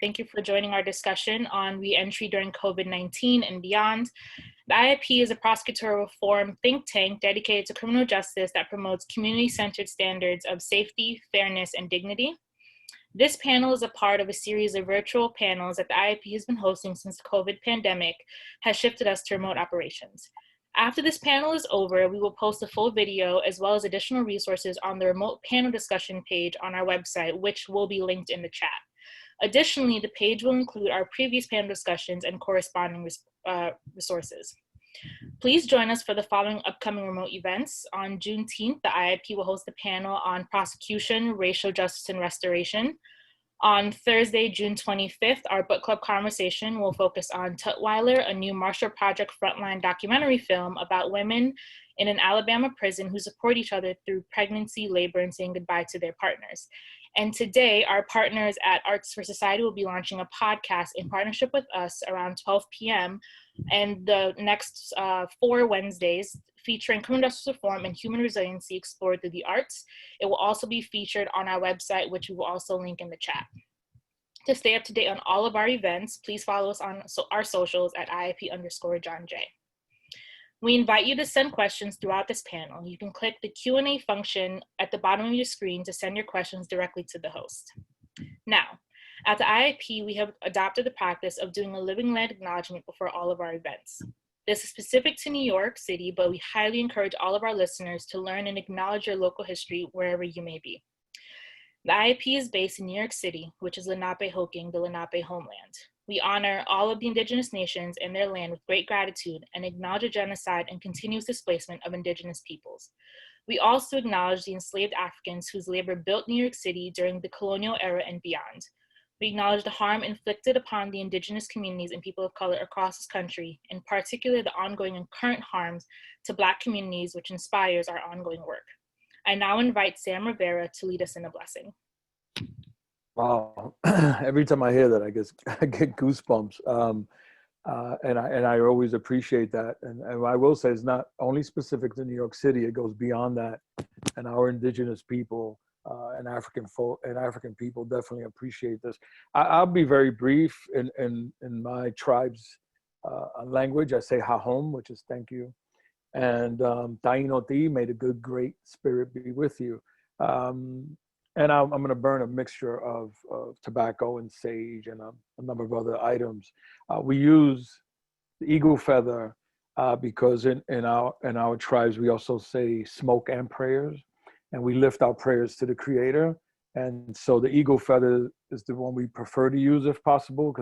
Thank you for joining our discussion on reentry during COVID-19 and beyond. The IIP is a prosecutorial reform think tank dedicated to criminal justice that promotes community-centered standards of safety, fairness, and dignity. This panel is a part of a series of virtual panels that the IIP has been hosting since the COVID pandemic has shifted us to remote operations. After this panel is over, we will post a full video as well as additional resources on the remote panel discussion page on our website, which will be linked in the chat. Additionally, the page will include our previous panel discussions and corresponding resources. Please join us for the following upcoming remote events. On Juneteenth, the IIP will host a panel on prosecution, racial justice, and restoration. On Thursday, June 25th, our book club conversation will focus on Tutwiler, a new Marshall Project Frontline documentary film about women in an Alabama prison who support each other through pregnancy, labor, and saying goodbye to their partners. And today, our partners at Arts for Society will be launching a podcast in partnership with us around 12 p.m. and the next 4 Wednesdays featuring criminal justice reform and human resiliency explored through the arts. It will also be featured on our website, which we will also link in the chat. To stay up to date on all of our events, please follow us on our socials at IIP_JohnJ. We invite you to send questions throughout this panel. You can click the Q&A function at the bottom of your screen to send your questions directly to the host. Now, at the IIP, we have adopted the practice of doing a living land acknowledgement before all of our events. This is specific to New York City, but we highly encourage all of our listeners to learn and acknowledge your local history wherever you may be. The IIP is based in New York City, which is Lenapehoking, the Lenape homeland. We honor all of the indigenous nations and their land with great gratitude and acknowledge the genocide and continuous displacement of indigenous peoples. We also acknowledge the enslaved Africans whose labor built New York City during the colonial era and beyond. We acknowledge the harm inflicted upon the indigenous communities and people of color across this country, in particular the ongoing and current harms to Black communities, which inspires our ongoing work. I now invite Sam Rivera to lead us in a blessing. Wow, every time I hear that, I get goosebumps. And I always appreciate that. And I will say it's not only specific to New York City, it goes beyond that. And our indigenous people and African folk and African people definitely appreciate this. I'll be very brief in my tribe's language. I say hahom, which is thank you. And Taino ti, may the good, great spirit be with you. And I'm going to burn a mixture of tobacco and sage and a number of other items. We use the eagle feather because in our tribes, we also say smoke and prayers, and we lift our prayers to the Creator. And so the eagle feather is the one we prefer to use if possible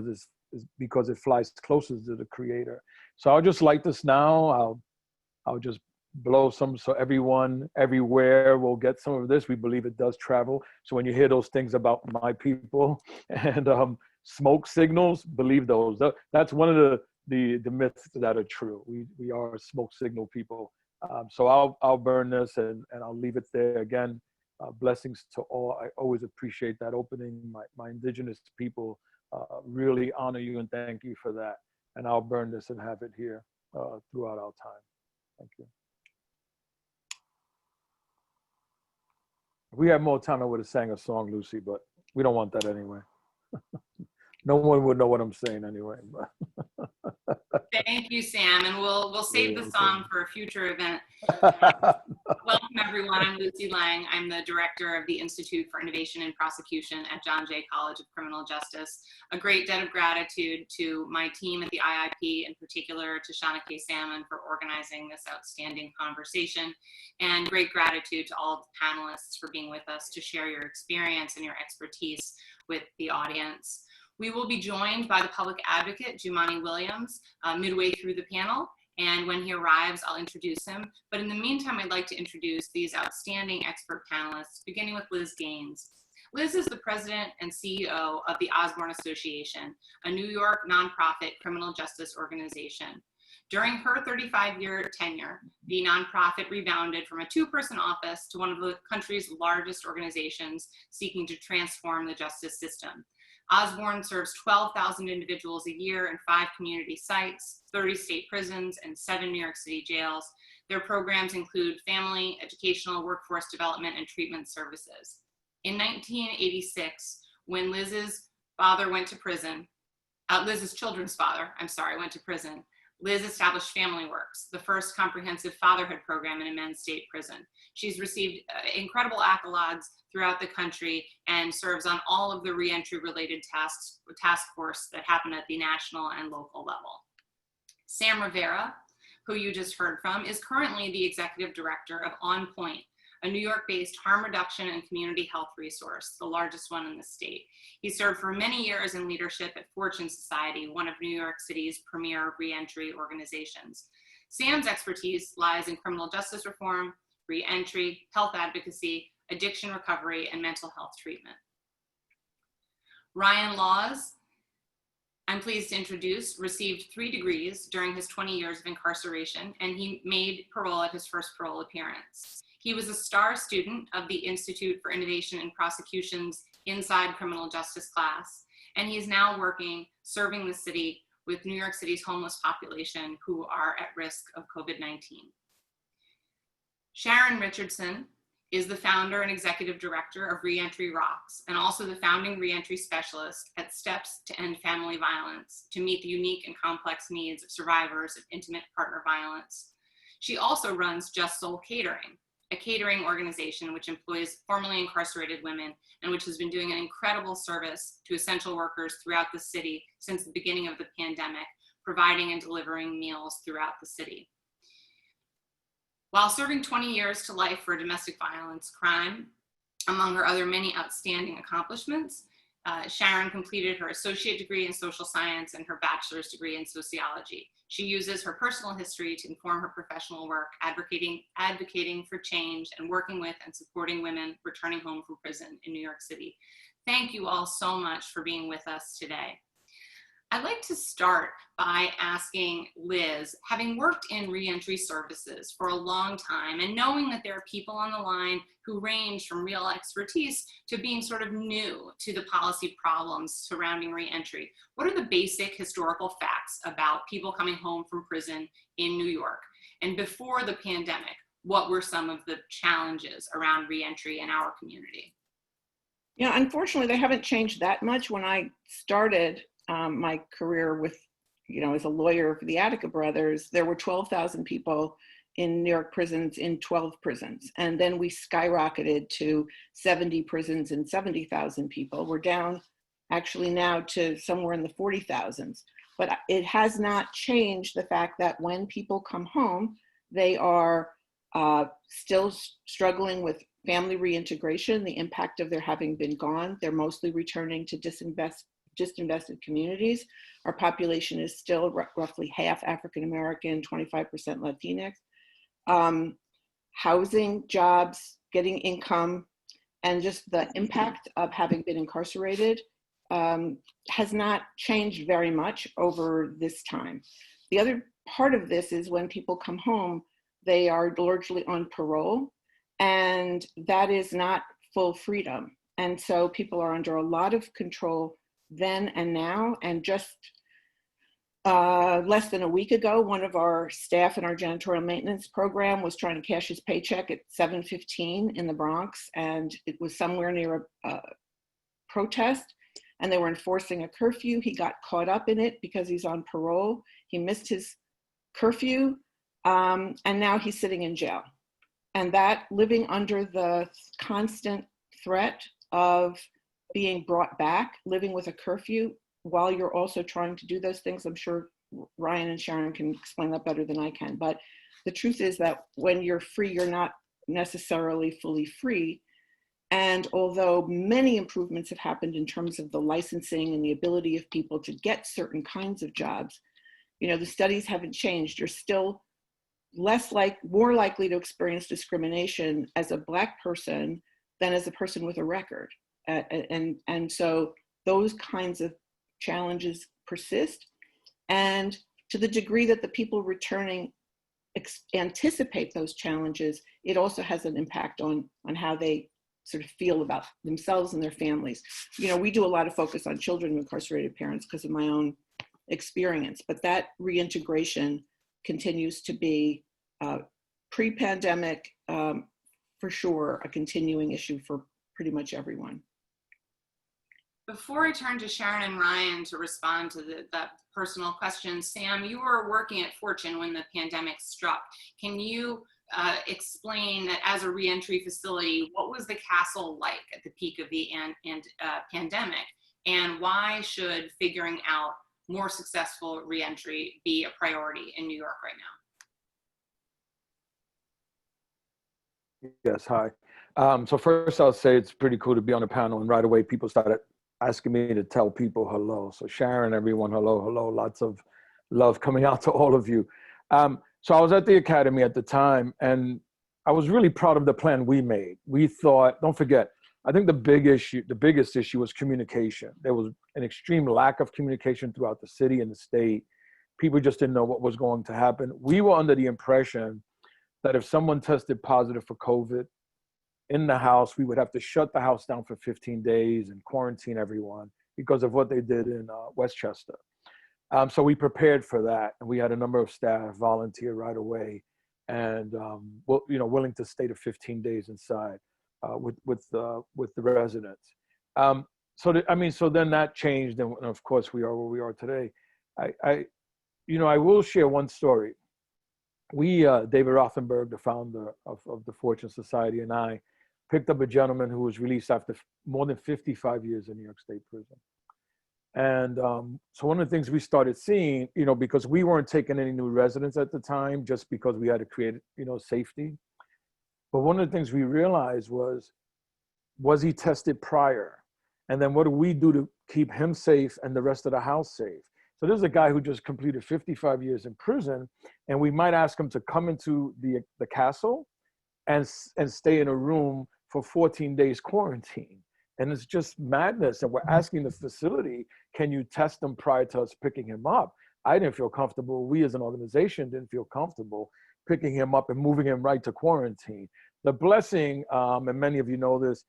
because it flies closest to the Creator. So I'll just light this now. I'll just blow some so everyone everywhere will get some of this. We believe it does travel. So when you hear those things about my people and smoke signals, believe those. That's one of the myths that are true. We are a smoke signal people. So I'll burn this and I'll leave it there. Again, blessings to all. I always appreciate that opening. My indigenous people really honor you and thank you for that. And I'll burn this and have it here throughout our time. Thank you. If we had more time, I would have sang a song, Lucy, but we don't want that anyway. No one would know what I'm saying anyway. Thank you, Sam, and we'll save the song for a future event. Welcome, everyone. I'm Lucy Lang. I'm the director of the Institute for Innovation in Prosecution at John Jay College of Criminal Justice. A great debt of gratitude to my team at the IIP, in particular to Shauna K. Salmon for organizing this outstanding conversation, and great gratitude to all of the panelists for being with us to share your experience and your expertise with the audience. We will be joined by the public advocate, Jumaane Williams, midway through the panel. And when he arrives, I'll introduce him. But in the meantime, I'd like to introduce these outstanding expert panelists, beginning with Liz Gaynes. Liz is the president and CEO of the Osborne Association, a New York nonprofit criminal justice organization. During her 35-year tenure, the nonprofit rebounded from a 2-person office to one of the country's largest organizations seeking to transform the justice system. Osborne serves 12,000 individuals a year in 5 community sites, 30 state prisons, and 7 New York City jails. Their programs include family, educational, workforce development, and treatment services. In 1986, when Liz's father went to prison. Liz's children's father, I'm sorry, went to prison. Liz established Family Works, the first comprehensive fatherhood program in a men's state prison. She's received incredible accolades throughout the country and serves on all of the reentry related task force that happen at the national and local level. Sam Rivera, who you just heard from, is currently the executive director of OnPoint, a New York-based harm reduction and community health resource, the largest one in the state. He served for many years in leadership at Fortune Society, one of New York City's premier reentry organizations. Sam's expertise lies in criminal justice reform, reentry, health advocacy, addiction recovery, and mental health treatment. Ryan Laws, I'm pleased to introduce, received 3 degrees during his 20 years of incarceration, and he made parole at his first parole appearance. He was a star student of the Institute for Innovation in Prosecution's Inside Criminal Justice class, and he's now serving the city with New York City's homeless population who are at risk of COVID-19. Sharon Richardson is the founder and executive director of Reentry Rocks, and also the founding reentry specialist at Steps to End Family Violence to meet the unique and complex needs of survivors of intimate partner violence. She also runs Just Soul Catering, a catering organization which employs formerly incarcerated women and which has been doing an incredible service to essential workers throughout the city since the beginning of the pandemic, providing and delivering meals throughout the city. While serving 20 years to life for a domestic violence crime, among her other many outstanding accomplishments, Sharon completed her associate degree in social science and her bachelor's degree in sociology. She uses her personal history to inform her professional work, advocating for change and working with and supporting women returning home from prison in New York City. Thank you all so much for being with us today. I'd like to start by asking Liz, having worked in reentry services for a long time and knowing that there are people on the line who range from real expertise to being sort of new to the policy problems surrounding reentry, what are the basic historical facts about people coming home from prison in New York? And before the pandemic, what were some of the challenges around reentry in our community? Yeah, unfortunately, they haven't changed that much. When I started my career with, as a lawyer for the Attica brothers, there were 12,000 people in New York prisons in 12 prisons. And then we skyrocketed to 70 prisons and 70,000 people. We're down actually now to somewhere in the 40,000s. But it has not changed the fact that when people come home, they are still struggling with family reintegration, the impact of their having been gone. They're mostly returning to disinvested communities. Our population is still roughly half African-American, 25% Latinx. Housing, jobs, getting income, and just the impact of having been incarcerated has not changed very much over this time. The other part of this is when people come home, they are largely on parole, and that is not full freedom. And so people are under a lot of control then and now. And just less than a week ago, one of our staff in our janitorial maintenance program was trying to cash his paycheck at 7:15 in the Bronx, and it was somewhere near a protest, and they were enforcing a curfew. He got caught up in it because he's on parole. He missed his curfew, and now he's sitting in jail. And that, living under the constant threat of being brought back, living with a curfew while you're also trying to do those things. I'm sure Ryan and Sharon can explain that better than I can. But the truth is that when you're free, you're not necessarily fully free. And although many improvements have happened in terms of the licensing and the ability of people to get certain kinds of jobs, the studies haven't changed. You're still more likely to experience discrimination as a Black person than as a person with a record. And so those kinds of challenges persist. And to the degree that the people returning anticipate those challenges, it also has an impact on how they sort of feel about themselves and their families. We do a lot of focus on children of incarcerated parents because of my own experience, but that reintegration continues to be pre-pandemic, for sure, a continuing issue for pretty much everyone. Before I turn to Sharon and Ryan to respond to that personal question, Sam, you were working at Fortune when the pandemic struck. Can you explain that as a reentry facility, what was the castle like at the peak of the pandemic, and why should figuring out more successful reentry be a priority in New York right now? Yes, hi. So first I'll say it's pretty cool to be on the panel, and right away people started asking me to tell people hello. So Sharon, everyone, hello, hello. Lots of love coming out to all of you. So I was at the academy at the time, and I was really proud of the plan we made. We thought, don't forget, I think the biggest issue was communication. There was an extreme lack of communication throughout the city and the state. People just didn't know what was going to happen. We were under the impression that if someone tested positive for COVID in the house, we would have to shut the house down for 15 days and quarantine everyone because of what they did in Westchester. So we prepared for that, and we had a number of staff volunteer right away, and willing to stay to 15 days inside with the residents. So then that changed, and of course we are where we are today. I will share one story. David Rothenberg, the founder of the Fortune Society, and I picked up a gentleman who was released after more than 55 years in New York State prison. And so one of the things we started seeing, because we weren't taking any new residents at the time, just because we had to create, safety. But one of the things we realized was he tested prior? And then what do we do to keep him safe and the rest of the house safe? So there's a guy who just completed 55 years in prison, and we might ask him to come into the castle and stay in a room for 14 days quarantine. And it's just madness. And we're asking the facility, can you test them prior to us picking him up? I didn't feel comfortable. We as an organization didn't feel comfortable picking him up and moving him right to quarantine. The blessing, and many of you know this,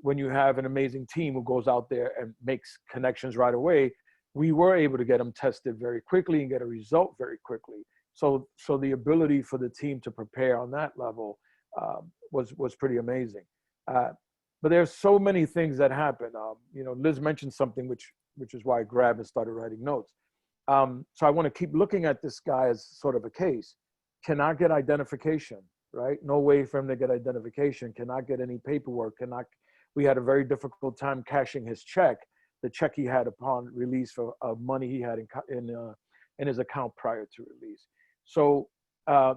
when you have an amazing team who goes out there and makes connections right away, we were able to get him tested very quickly and get a result very quickly. So the ability for the team to prepare on that level was pretty amazing. But there's so many things that happen. Liz mentioned something which is why I grabbed and started writing notes. So I want to keep looking at this guy as sort of a case. Cannot get identification, right? No way for him to get identification. Cannot get any paperwork. We had a very difficult time cashing his check, the check he had upon release for money he had in his account prior to release. So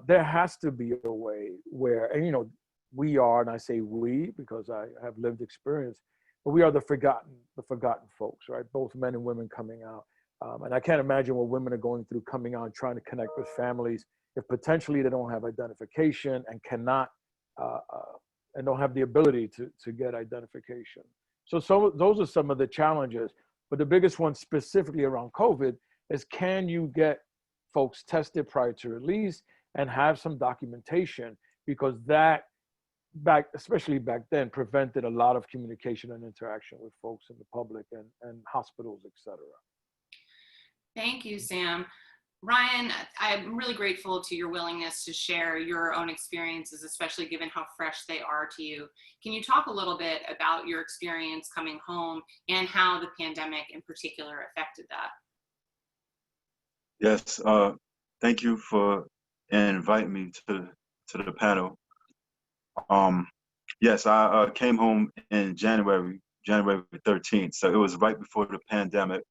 there has to be a way where, and we are, and I say we because I have lived experience, but we are the forgotten folks, right? Both men and women coming out. And I can't imagine what women are going through coming out and trying to connect with families if potentially they don't have identification and cannot, and don't have the ability to get identification. So those are some of the challenges, but the biggest one specifically around COVID is, can you get folks tested prior to release and have some documentation? Because that, especially back then, prevented a lot of communication and interaction with folks in the public and hospitals, et cetera. Thank you, Sam. Ryan, I'm really grateful to your willingness to share your own experiences, especially given how fresh they are to you. Can you talk a little bit about your experience coming home and how the pandemic in particular affected that? Yes, thank you for inviting me to the panel. Yes, I came home in January 13th, so it was right before the pandemic.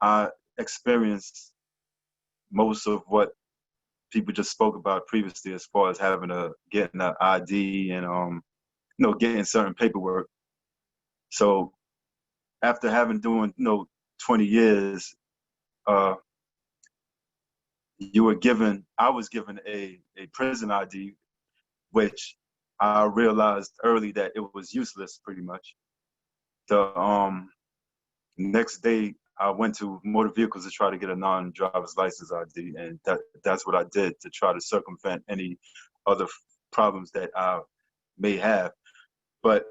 I experienced most of what people just spoke about previously, as far as getting an ID and getting certain paperwork. So after doing 20 years, I was given a prison ID, which I realized early that it was useless pretty much. The next day I went to motor vehicles to try to get a non-driver's license ID, and that's what I did to try to circumvent any other problems that I may have. But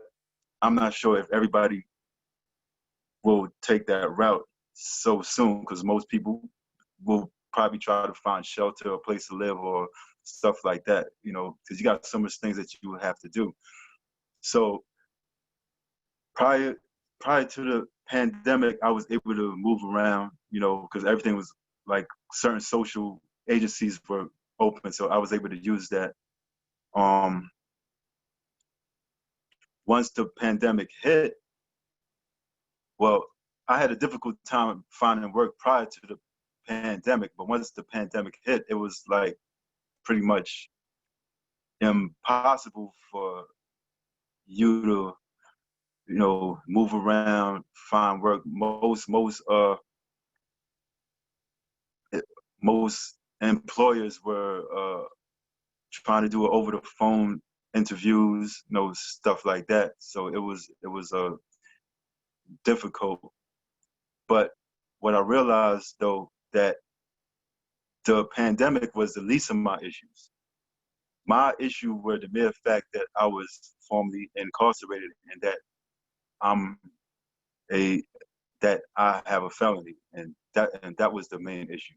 I'm not sure if everybody will take that route so soon, because most people will probably try to find shelter or a place to live or stuff like that, because you got so much things that you have to do. So prior to the pandemic, I was able to move around, you know, because everything was like certain social agencies were open, so I was able to use that. Once the pandemic hit, well, I had a difficult time finding work prior to the pandemic, but once the pandemic hit, it was like pretty much impossible for you to, you know, move around, find work. Most employers were trying to do over the phone interviews, you know, stuff like that. So it was difficult. But what I realized though, that the pandemic was the least of my issues. My issue were the mere fact that I was formerly incarcerated and that that I have a felony, and that was the main issue.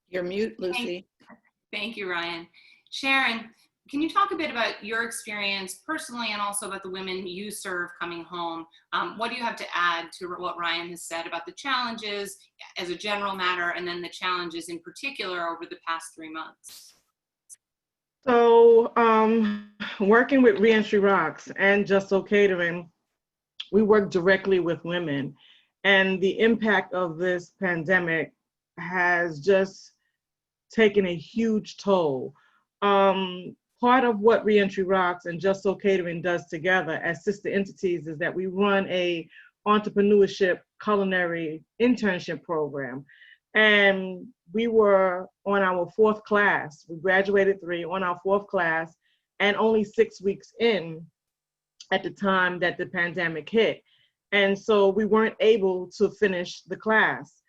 You're mute, Lucy. Thank you, Ryan. Sharon, can you talk a bit about your experience personally and also about the women you serve coming home? What do you have to add to what Ryan has said about the challenges as a general matter and then the challenges in particular over the past 3 months? So working with Reentry Rocks and Just So Catering, we work directly with women, and the impact of this pandemic has just taken a huge toll. Part of what Reentry Rocks and Just So Catering does together as sister entities is that we run a entrepreneurship culinary internship program. And we were on our 4th class. We graduated 3 on our 4th class, and only 6 weeks in at the time that the pandemic hit. And so we weren't able to finish the class.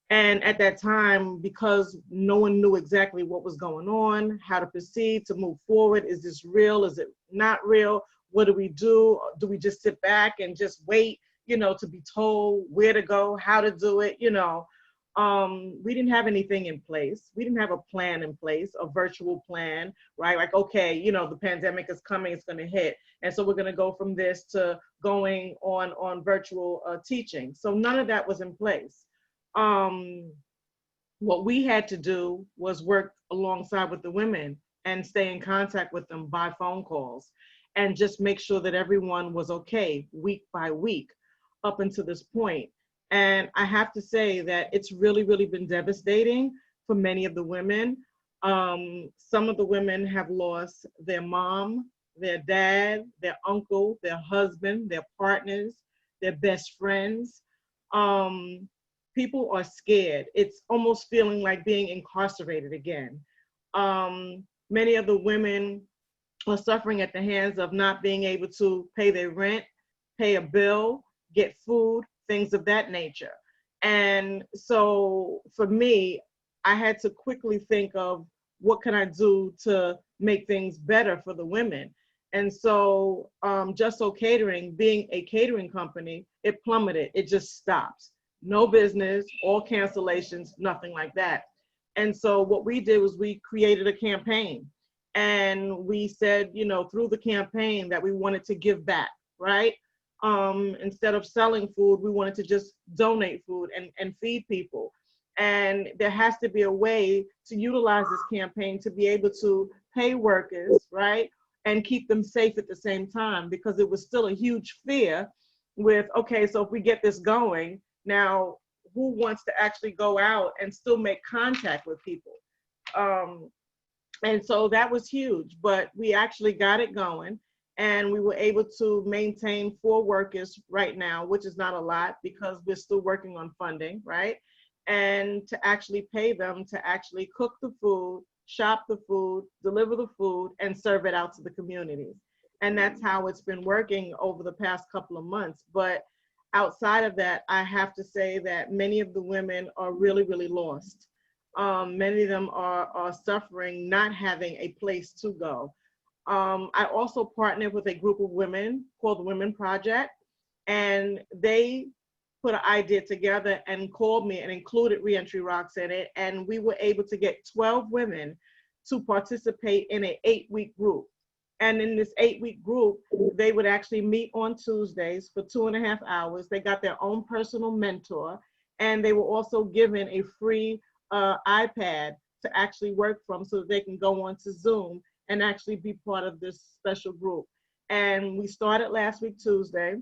And at that time, because no one knew exactly what was going on, how to proceed, to move forward, is this real, is it not real? What do we do? Do we just sit back and just wait, you know, to be told where to go, how to do it, you know? We didn't have anything in place. We didn't have a plan in place, a virtual plan, right? Like, okay, you know, the pandemic is coming, it's gonna hit. And so we're gonna go from this to going on virtual teaching. So none of that was in place. What we had to do was work alongside with the women and stay in contact with them by phone calls and just make sure that everyone was okay week by week up until this point. And I have to say that it's really, really been devastating for many of the women. Some of the women have lost their mom, their dad, their uncle, their husband, their partners, their best friends. People are scared. It's almost feeling like being incarcerated again. Many of the women are suffering at the hands of not being able to pay their rent, pay a bill, get food, things of that nature. And so for me, I had to quickly think of what can I do to make things better for the women. And so Just So Catering, being a catering company, it plummeted. It just stopped. No business, all cancellations, nothing like that. And so what we did was we created a campaign. And we said, you know, through the campaign that we wanted to give back, right? Instead of selling food, we wanted to just donate food and feed people. And there has to be a way to utilize this campaign to be able to pay workers, right? And keep them safe at the same time, because it was still a huge fear with, okay, so if we get this going, now who wants to actually go out and still make contact with people? And so that was huge, but we actually got it going. And we were able to maintain 4 workers right now, which is not a lot because we're still working on funding, right? And to actually pay them to actually cook the food, shop the food, deliver the food, and serve it out to the communities. And that's how it's been working over the past couple of months. But outside of that, I have to say that many of the women are really, really lost. Many of them are suffering, not having a place to go. I also partnered with a group of women called the Women Project, and they put an idea together and called me and included Reentry Rocks in it. And we were able to get 12 women to participate in an 8-week group. And in this 8-week group, they would actually meet on Tuesdays for 2.5 hours. They got their own personal mentor, and they were also given a free iPad to actually work from so that they can go on to Zoom and actually be part of this special group. And we started last week, Tuesday.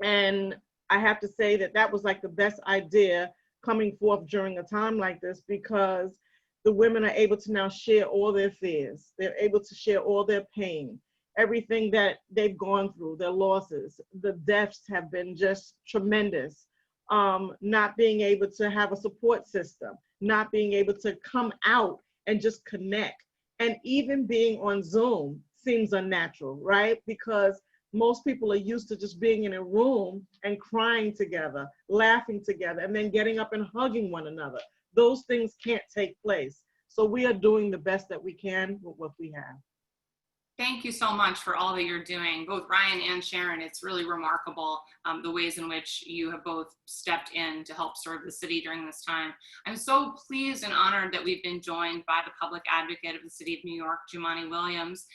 And I have to say that that was like the best idea coming forth during a time like this, because the women are able to now share all their fears. They're able to share all their pain, everything that they've gone through, their losses. The deaths have been just tremendous. Not being able to have a support system, not being able to come out and just connect. And even being on Zoom seems unnatural, right? Because most people are used to just being in a room and crying together, laughing together, and then getting up and hugging one another. Those things can't take place. So we are doing the best that we can with what we have. Thank you so much for all that you're doing, both Ryan and Sharon. It's really remarkable the ways in which you have both stepped in to help serve the city during this time. I'm so pleased and honored that we've been joined by the public advocate of the city of New York, Jumaane Williams.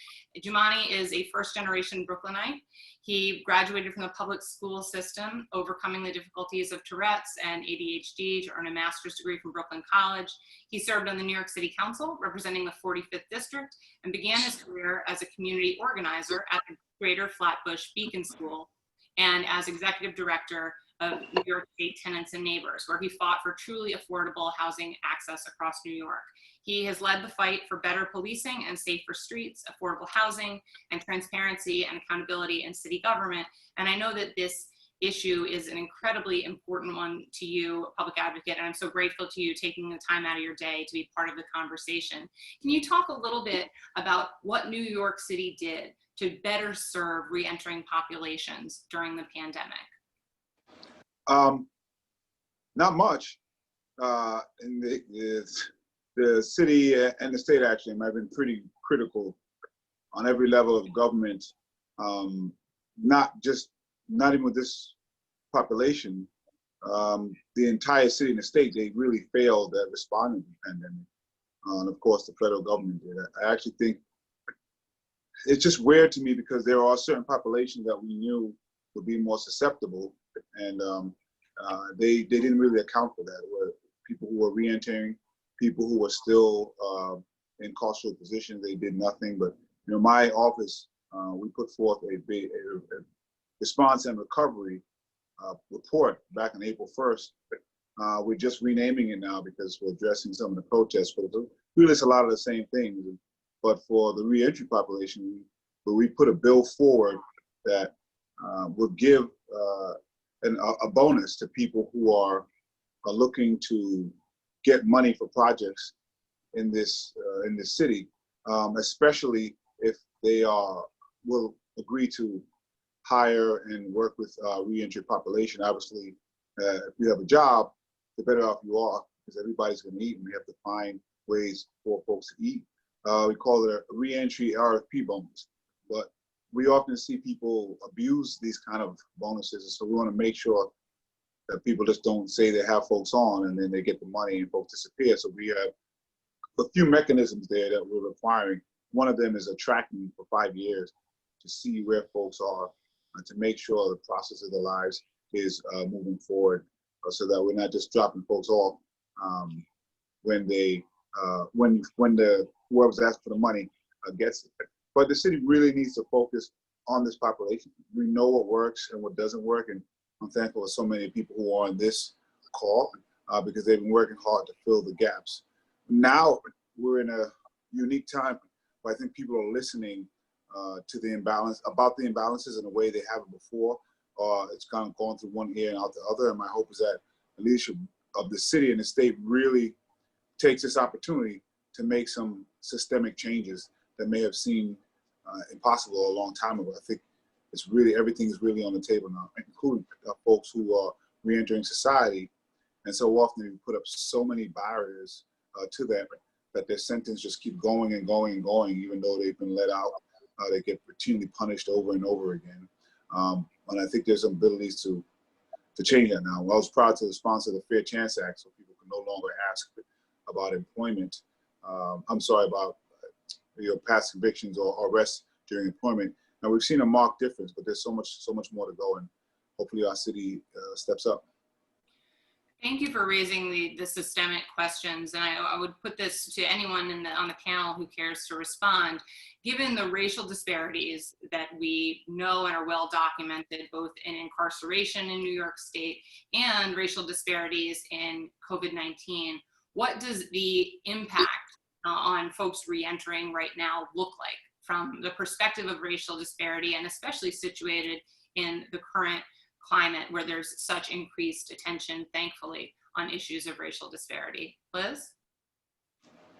Jumaane is a first-generation Brooklynite. He graduated from the public school system, overcoming the difficulties of Tourette's and ADHD to earn a master's degree from Brooklyn College. He served on the New York City Council, representing the 45th District, and began his career as a community organizer at the Greater Flatbush Beacon School and as executive director of New York State Tenants and Neighbors, where he fought for truly affordable housing access across New York. He has led the fight for better policing and safer streets, affordable housing, and transparency and accountability in city government. And I know that this issue is an incredibly important one to you, public advocate, and I'm so grateful to you taking the time out of your day to be part of the conversation. Can you talk a little bit about what New York City did to better serve reentering populations during the pandemic? Not much. And the city and the state actually have been pretty critical on every level of government, not even with this population. The entire city and the state, they really failed at responding to the pandemic. And of course, the federal government did. I actually think it's just weird to me because there are certain populations that we knew would be more susceptible, and they didn't really account for that. Were people who were re-entering, people who were still in carceral positions, they did nothing. But my office, we put forth a response and recovery report back on April 1st. We're just renaming it now because we're addressing some of the protests. But really, it's a lot of the same things. But for the reentry population, we put a bill forward that would give a bonus to people who are looking to get money for projects in this city, especially if they will agree to hire and work with reentry population. Obviously, if you have a job, the better off you are, because everybody's going to eat, and we have to find ways for folks to eat. We call it a reentry RFP bonus, but we often see people abuse these kind of bonuses, and so we want to make sure that people just don't say they have folks on and then they get the money and folks disappear. So we have a few mechanisms there that we're requiring. One of them is a tracking for 5 years to see where folks are and to make sure the process of their lives is moving forward, so that we're not just dropping folks off when whoever's asking for the money gets it. But the city really needs to focus on this population. We know what works and what doesn't work, and I'm thankful for so many people who are on this call because they've been working hard to fill the gaps. Now we're in a unique time where I think people are listening to the imbalances in a way they haven't before. It's kind of gone through one ear and out the other. And my hope is that the leadership of the city and the state really takes this opportunity to make some systemic changes that may have seemed impossible a long time ago. I think it's really, everything is really on the table now, including folks who are reentering society. And so often we put up so many barriers to that their sentence just keep going and going and going, even though they've been let out. They get routinely punished over and over again. And I think there's some abilities to to change that now. I was proud to sponsor the Fair Chance Act, so people can no longer ask about employment. I'm sorry, about your past convictions or arrests during employment. Now we've seen a marked difference, but there's so much more to go, and hopefully our city steps up. Thank you for raising the systemic questions, and I would put this to anyone on the panel who cares to respond. Given the racial disparities that we know and are well documented, both in incarceration in New York State and racial disparities in COVID-19, what does the impact on folks reentering right now look like from the perspective of racial disparity, and especially situated in the current climate where there's such increased attention, thankfully, on issues of racial disparity? Liz?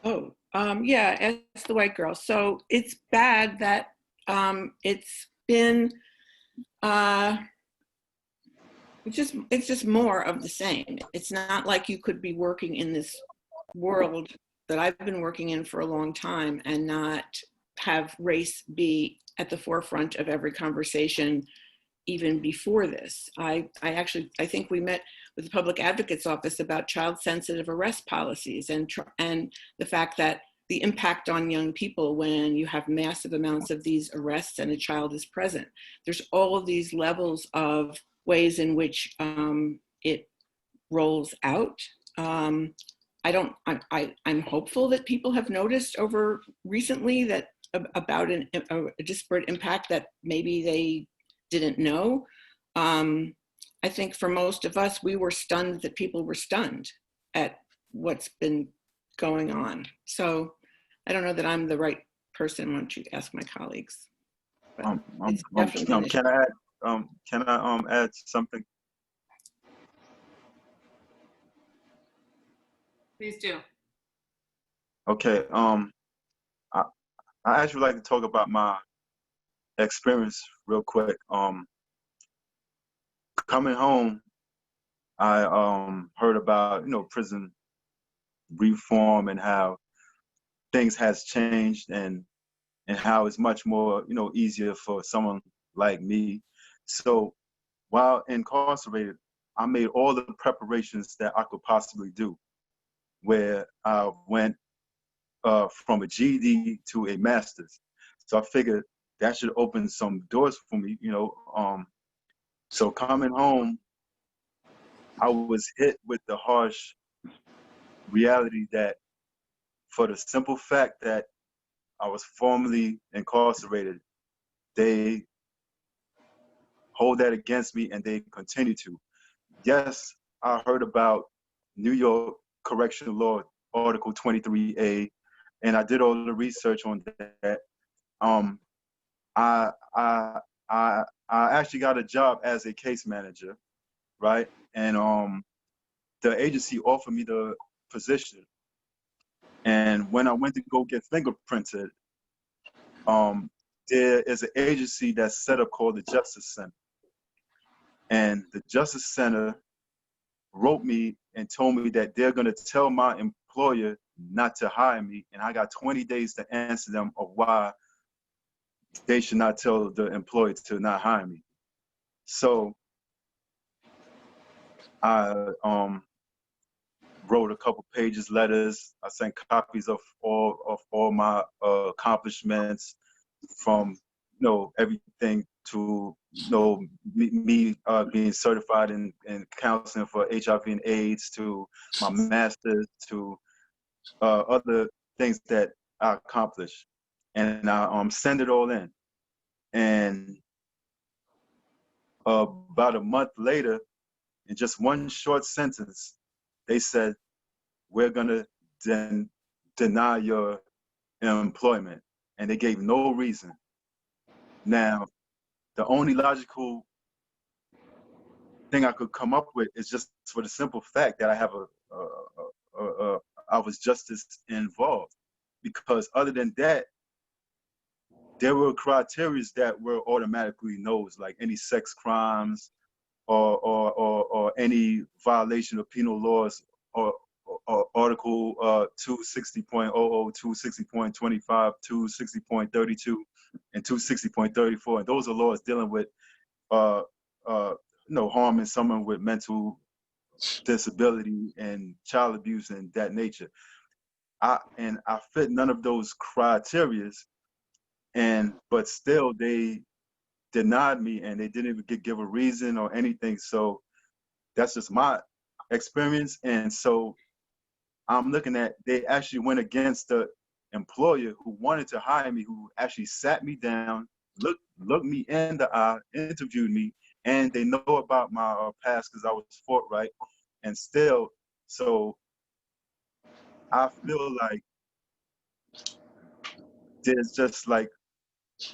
Oh, yeah, as the white girl. So it's bad that it's been, it's just more of the same. It's not like you could be working in this world that I've been working in for a long time and not have race be at the forefront of every conversation even before this. I think we met with the Public Advocate's Office about child-sensitive arrest policies and the fact that the impact on young people when you have massive amounts of these arrests and a child is present. There's all of these levels of ways in which it rolls out. I'm hopeful that people have noticed over recently that about a disparate impact that maybe they didn't know. I think for most of us, we were stunned that people were stunned at what's been going on. So I don't know that I'm the right person. Why don't you ask my colleagues? Can I add something? Please do. Okay. I actually like to talk about my experience real quick. Coming home, I heard about prison reform and how things has changed and how it's much more easier for someone like me. So while incarcerated, I made all the preparations that I could possibly do, where I went from a GED to a master's. So I figured that should open some doors for me, So coming home, I was hit with the harsh reality that for the simple fact that I was formerly incarcerated, they hold that against me and they continue to. Yes, I heard about New York Correctional Law, Article 23A, and I did all the research on that. I actually got a job as a case manager, right? And the agency offered me the position. And when I went to go get fingerprinted, there is an agency that's set up called the Justice Center. And the Justice Center wrote me and told me that they're gonna tell my employer not to hire me, and I got 20 days to answer them of why they should not tell the employer to not hire me. So I wrote a couple pages letters. I sent copies of all my accomplishments, from everything to me being certified in counseling for HIV and AIDS, to my master's, to other things that I accomplished, and I send it all in. And about a month later, in just one short sentence, they said, we're gonna deny your employment, and they gave no reason. Now, the only logical thing I could come up with is just for the simple fact that I have I was justice involved, because other than that, there were criteria that were automatically no's, like any sex crimes or any violation of penal laws or Article 260.00, 260.25, 260.32, and 260.34. And those are laws dealing with harming someone with mental disability and child abuse and that nature. I fit none of those criterias, but still they denied me, and they didn't even give a reason or anything. So that's just my experience. And so I'm looking at, they actually went against the employer who wanted to hire me, who actually sat me down, looked me in the eye, interviewed me, and they know about my past because I was forthright. And still, so I feel like there's just like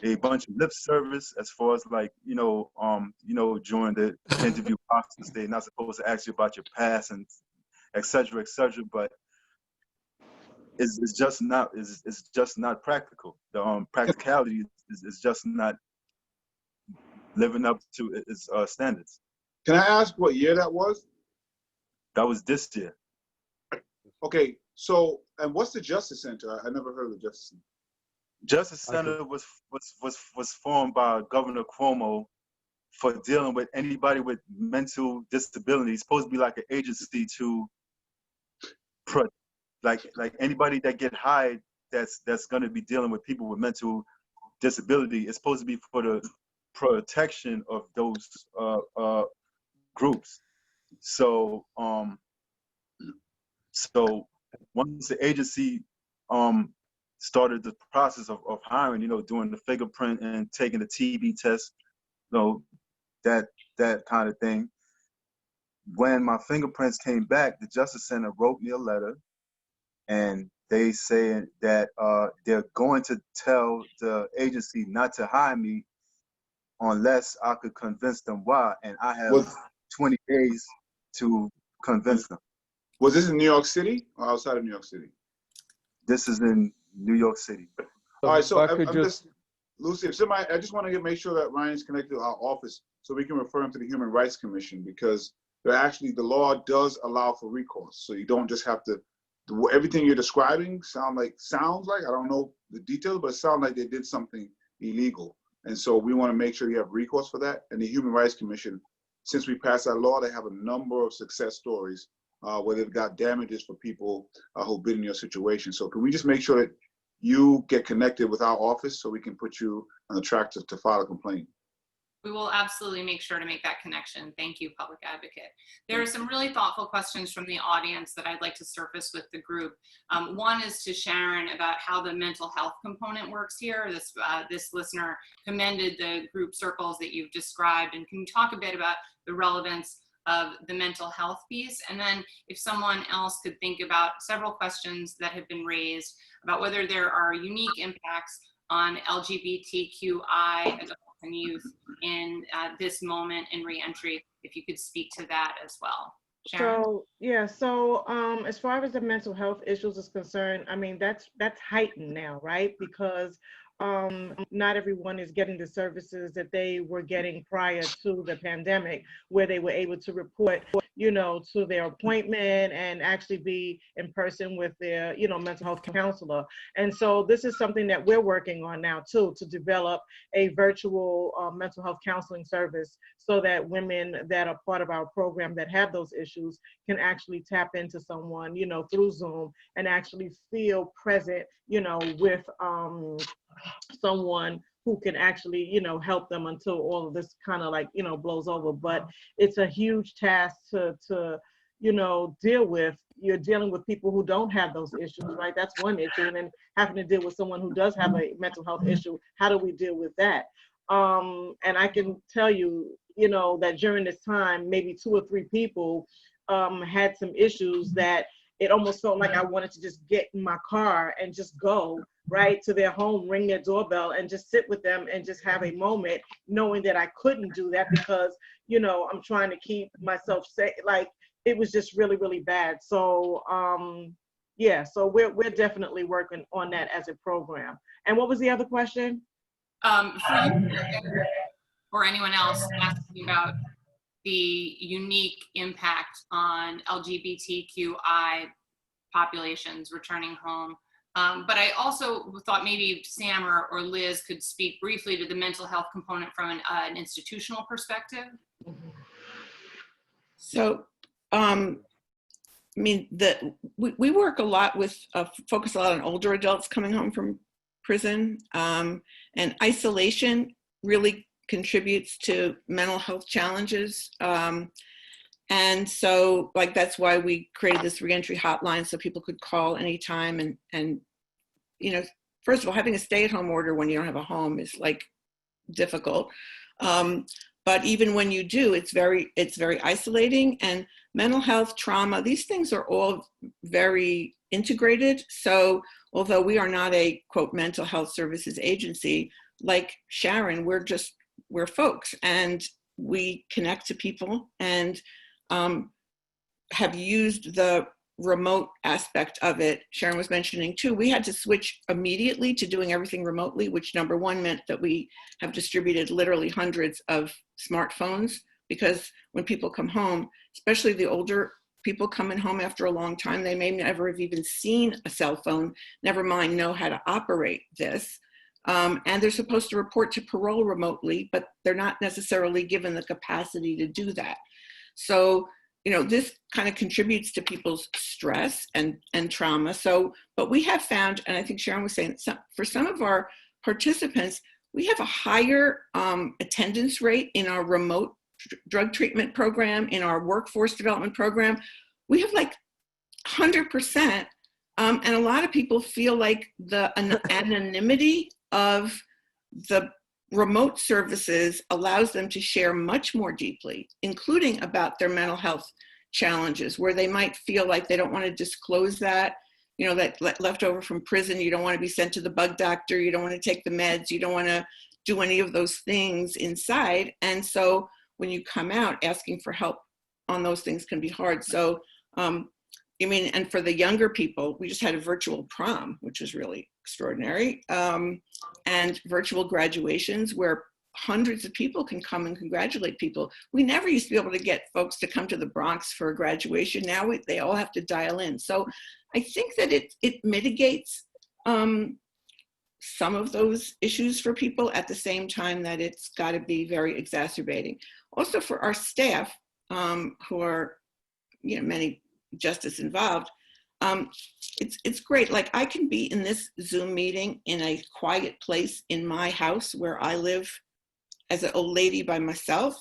a bunch of lip service as far as like, during the interview process, they're not supposed to ask you about your past and et cetera, but it's just not practical. The practicality is just not living up to its standards. Can I ask what year that was? That was this year. Okay, so, and what's the Justice Center? I never heard of the Justice Center. Justice Center was formed by Governor Cuomo for dealing with anybody with mental disability. It's supposed to be like an agency to like anybody that get hired that's going to be dealing with people with mental disability. It's supposed to be for the protection of those groups. So once the agency started the process of hiring, doing the fingerprint and taking the TB test, that kind of thing. When my fingerprints came back, the Justice Center wrote me a letter, and they said that they're going to tell the agency not to hire me unless I could convince them why, and I have 20 days to convince them. Was this in New York City or outside of New York City? This is in New York City. All right, so I'm just, Lucy, if somebody, I just want to make sure that Ryan's connected to our office so we can refer him to the Human Rights Commission, because the law does allow for recourse. So you don't just have to, everything you're describing sounds like, I don't know the details, but it sounds like they did something illegal. And so we want to make sure you have recourse for that. And the Human Rights Commission, since we passed that law, they have a number of success stories where they've got damages for people who've been in your situation. So can we just make sure that you get connected with our office so we can put you on the track to file a complaint? We will absolutely make sure to make that connection. Thank you, Public Advocate. There are some really thoughtful questions from the audience that I'd like to surface with the group. One is to Sharon about how the mental health component works here. This listener commended the group circles that you've described, and can you talk a bit about the relevance of the mental health piece? And then if someone else could think about several questions that have been raised about whether there are unique impacts on LGBTQI adults and youth in this moment in reentry, if you could speak to that as well. Sharon? So as far as the mental health issues is concerned, I mean, that's heightened now, right? Because not everyone is getting the services that they were getting prior to the pandemic, where they were able to report, to their appointment and actually be in person with their, mental health counselor. And so this is something that we're working on now too, to develop a virtual mental health counseling service so that women that are part of our program that have those issues can actually tap into someone, through Zoom and actually feel present, with someone who can actually, help them until all of this kind of like, blows over. But it's a huge task to deal with. You're dealing with people who don't have those issues, right? That's one issue. And then having to deal with someone who does have a mental health issue, how do we deal with that? And I can tell you, that during this time, maybe 2 or 3 people had some issues that it almost felt like I wanted to just get in my car and just go right to their home, ring their doorbell, and just sit with them and just have a moment, knowing that I couldn't do that because, I'm trying to keep myself safe. Like, it was just really, really bad. So, so we're definitely working on that as a program. And what was the other question? For you or anyone else asking about the unique impact on LGBTQI populations returning home. But I also thought maybe Sam or Liz could speak briefly to the mental health component from an institutional perspective. So, I mean, we work a lot with, focus a lot on older adults coming home from prison, and isolation really contributes to mental health challenges. And so, like, that's why we created this reentry hotline so people could call anytime. And you know, first of all, having a stay-at-home order when you don't have a home is like difficult. But even when you do, it's very isolating. And mental health, trauma, these things are all very integrated. So although we are not a, quote, mental health services agency, like Sharon, we're folks, and we connect to people, and have used the remote aspect of it. Sharon was mentioning too, we had to switch immediately to doing everything remotely, which number one meant that we have distributed literally hundreds of smartphones, because when people come home, especially the older people coming home after a long time, they may never have even seen a cell phone, never mind know how to operate this. And they're supposed to report to parole remotely, but they're not necessarily given the capacity to do that. So, you know, this kind of contributes to people's stress and trauma. So, but we have found, and I think Sharon was saying, for some of our participants, we have a higher attendance rate in our remote drug treatment program, in our workforce development program. We have like 100%. And a lot of people feel like the anonymity of the remote services allows them to share much more deeply, including about their mental health challenges, where they might feel like they don't want to disclose that, you know, that left over from prison, you don't want to be sent to the bug doctor, you don't want to take the meds, you don't want to do any of those things inside. And so when you come out, asking for help on those things can be hard. So, I mean, and for the younger people, we just had a virtual prom, which was really extraordinary, and virtual graduations where hundreds of people can come and congratulate people. We never used to be able to get folks to come to the Bronx for a graduation. Now they all have to dial in. So I think that it mitigates some of those issues for people, at the same time that it's got to be very exacerbating. Also for our staff, who are, you know, many justice involved, it's great. Like, I can be in this Zoom meeting in a quiet place in my house where I live as an old lady by myself.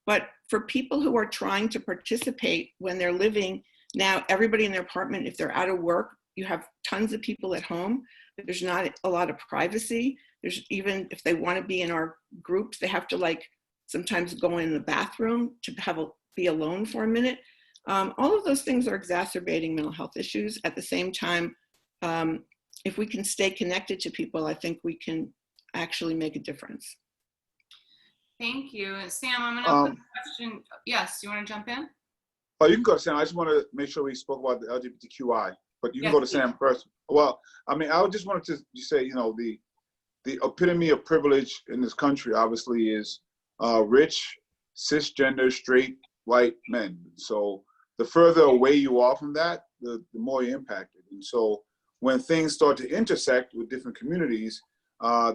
But for people who are trying to participate when they're living, now everybody in their apartment, if they're out of work, you have tons of people at home. There's not a lot of privacy. There's, even if they want to be in our groups, they have to like sometimes go in the bathroom to be alone for a minute. All of those things are exacerbating mental health issues. At the same time, if we can stay connected to people, I think we can actually make a difference. Thank you. Sam, I'm going to put a question. Yes, you want to jump in? Oh, you can go to Sam. I just want to make sure we spoke about the LGBTQI, but you can Yes, go to Sam first. Well, I mean, I just wanted to say, you know, the epitome of privilege in this country obviously is rich, cisgender, straight, white men. So the further away you are from that, the more you're impacted. And so when things start to intersect with different communities,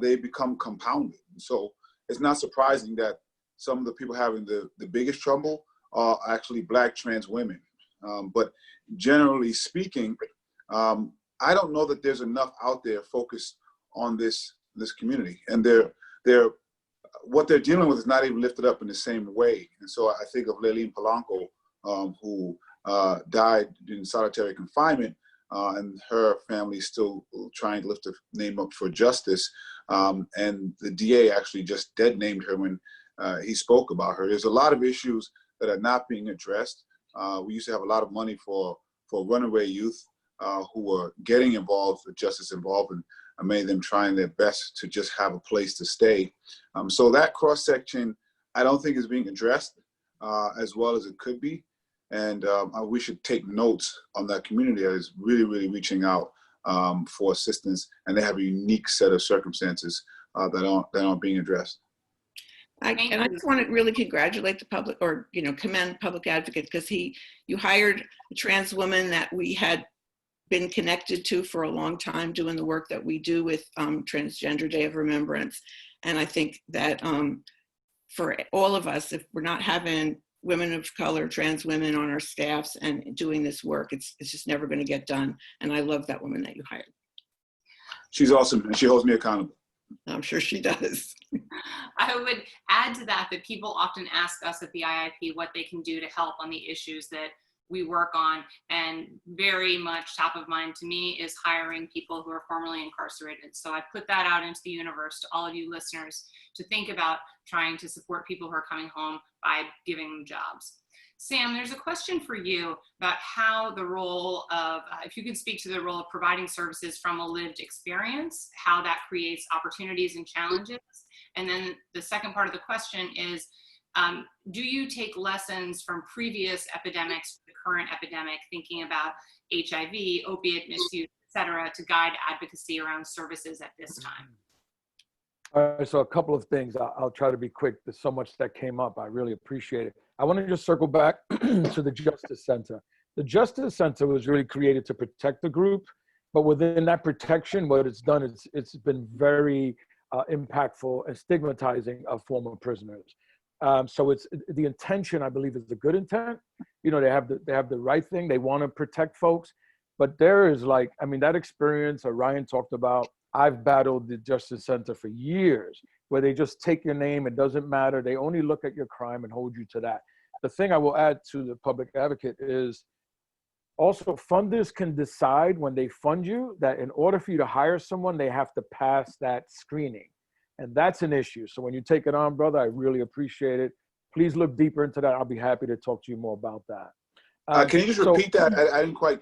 they become compounded. And so it's not surprising that some of the people having the biggest trouble are actually Black trans women. But generally speaking, I don't know that there's enough out there focused on this community, and what they're dealing with is not even lifted up in the same way. And so I think of Leilene Polanco, who died in solitary confinement, and her family is still trying to lift the name up for justice. And the DA actually just dead named her when he spoke about her. There's a lot of issues that are not being addressed. We used to have a lot of money for runaway youth who were getting involved, with justice involved, and many of them trying their best to just have a place to stay. So that cross-section, I don't think is being addressed as well as it could be. And we should take notes on that community that is really, really reaching out for assistance, and they have a unique set of circumstances that aren't being addressed. I just want to really congratulate the public, or, you know, commend Public Advocate, because you hired a trans woman that we had been connected to for a long time, doing the work that we do with Transgender Day of Remembrance. And I think that for all of us, if we're not having women of color, trans women on our staffs and doing this work. It's just never going to get done. And I love that woman that you hired. She's awesome, and she holds me accountable. I'm sure she does. I would add to that people often ask us at the IIP what they can do to help on the issues that we work on, and very much top of mind to me is hiring people who are formerly incarcerated. So I put that out into the universe to all of you listeners to think about trying to support people who are coming home by giving them jobs. Sam, there's a question for you about how the role of, if you could speak to the role of providing services from a lived experience, how that creates opportunities and challenges. And then the second part of the question is, do you take lessons from previous epidemics, the current epidemic, thinking about HIV, opiate misuse, et cetera, to guide advocacy around services at this time? All right, so a couple of things. I'll try to be quick. There's so much that came up. I really appreciate it. I want to just circle back to the Justice Center. The Justice Center was really created to protect the group, but within that protection, what it's done is it's been very impactful and stigmatizing of former prisoners. So it's the intention, I believe, is a good intent. You know, they have the right thing. They want to protect folks, but there is like, I mean, that experience Ryan talked about. I've battled the Justice Center for years, where they just take your name. It doesn't matter. They only look at your crime and hold you to that. The thing I will add to the public advocate is also funders can decide when they fund you that in order for you to hire someone, they have to pass that screening. And that's an issue. So when you take it on, brother, I really appreciate it. Please look deeper into that. I'll be happy to talk to you more about that. Can you just repeat that? I didn't quite,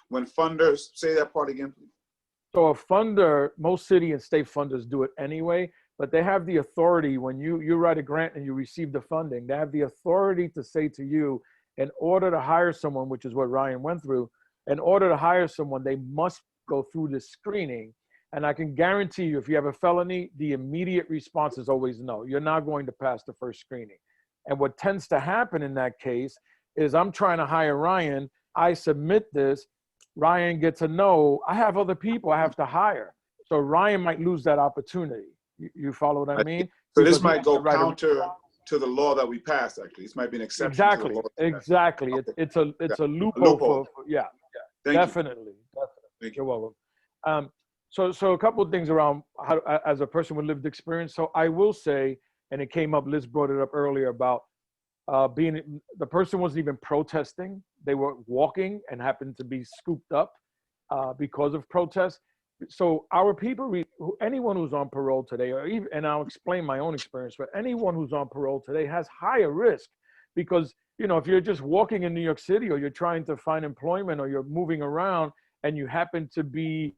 when funders, say that part again, please. So a funder, most city and state funders do it anyway, but they have the authority when you write a grant and you receive the funding, they have the authority to say to you, in order to hire someone, which is what Ryan went through, in order to hire someone, they must go through this screening. And I can guarantee you, if you have a felony, the immediate response is always no. You're not going to pass the first screening. And what tends to happen in that case is I'm trying to hire Ryan, I submit this, Ryan gets a no, I have other people I have to hire. So Ryan might lose that opportunity. You follow what I mean? So this might go counter to the law that we passed, actually. This might be an exception. Exactly, to the law exactly. It's a loophole for yeah, definitely. Thank You're welcome. So a couple of things around how, as a person with lived experience. So I will say, and it came up, Liz brought it up earlier about being, the person wasn't even protesting. They were walking and happened to be scooped up because of protests. So our people, anyone who's on parole today, or even, and I'll explain my own experience, but anyone who's on parole today has higher risk because, you know, if you're just walking in New York City or you're trying to find employment or you're moving around and you happen to be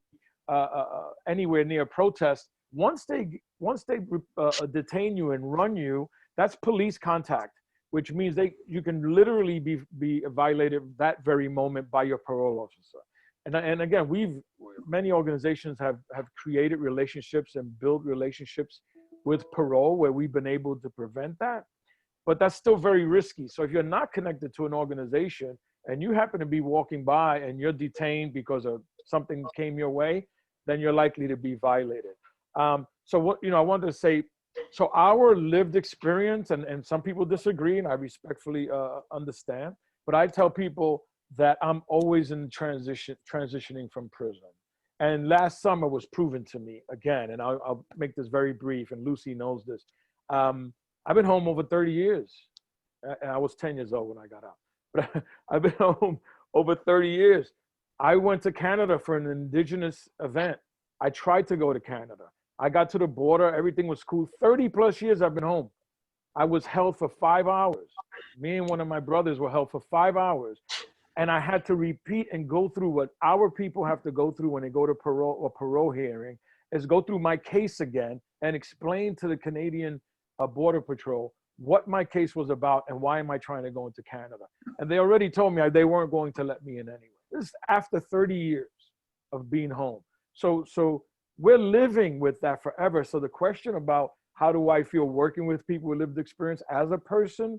anywhere near a protest, once they detain you and run you, that's police contact, which means you can literally be violated that very moment by your parole officer. And again, many organizations have created relationships and built relationships with parole where we've been able to prevent that, but that's still very risky. So if you're not connected to an organization and you happen to be walking by and you're detained because of something came your way, then you're likely to be violated. So what, I wanted to say, so our lived experience, and some people disagree, and I respectfully understand, but I tell people that I'm always in transitioning from prison. And last summer was proven to me again, and I'll make this very brief, and Lucy knows this. I've been home over 30 years. And I was 10 years old when I got out, but I've been home over 30 years. I went to Canada for an indigenous event. I tried to go to Canada. I got to the border, everything was cool. 30 plus years I've been home. I was held for 5 hours. Me and one of my brothers were held for 5 hours. And I had to repeat and go through what our people have to go through when they go to parole or parole hearing, is go through my case again and explain to the Canadian Border Patrol what my case was about and why am I trying to go into Canada. And they already told me they weren't going to let me in anyway. This is after 30 years of being home. So we're living with that forever. So the question about how do I feel working with people with lived experience as a person,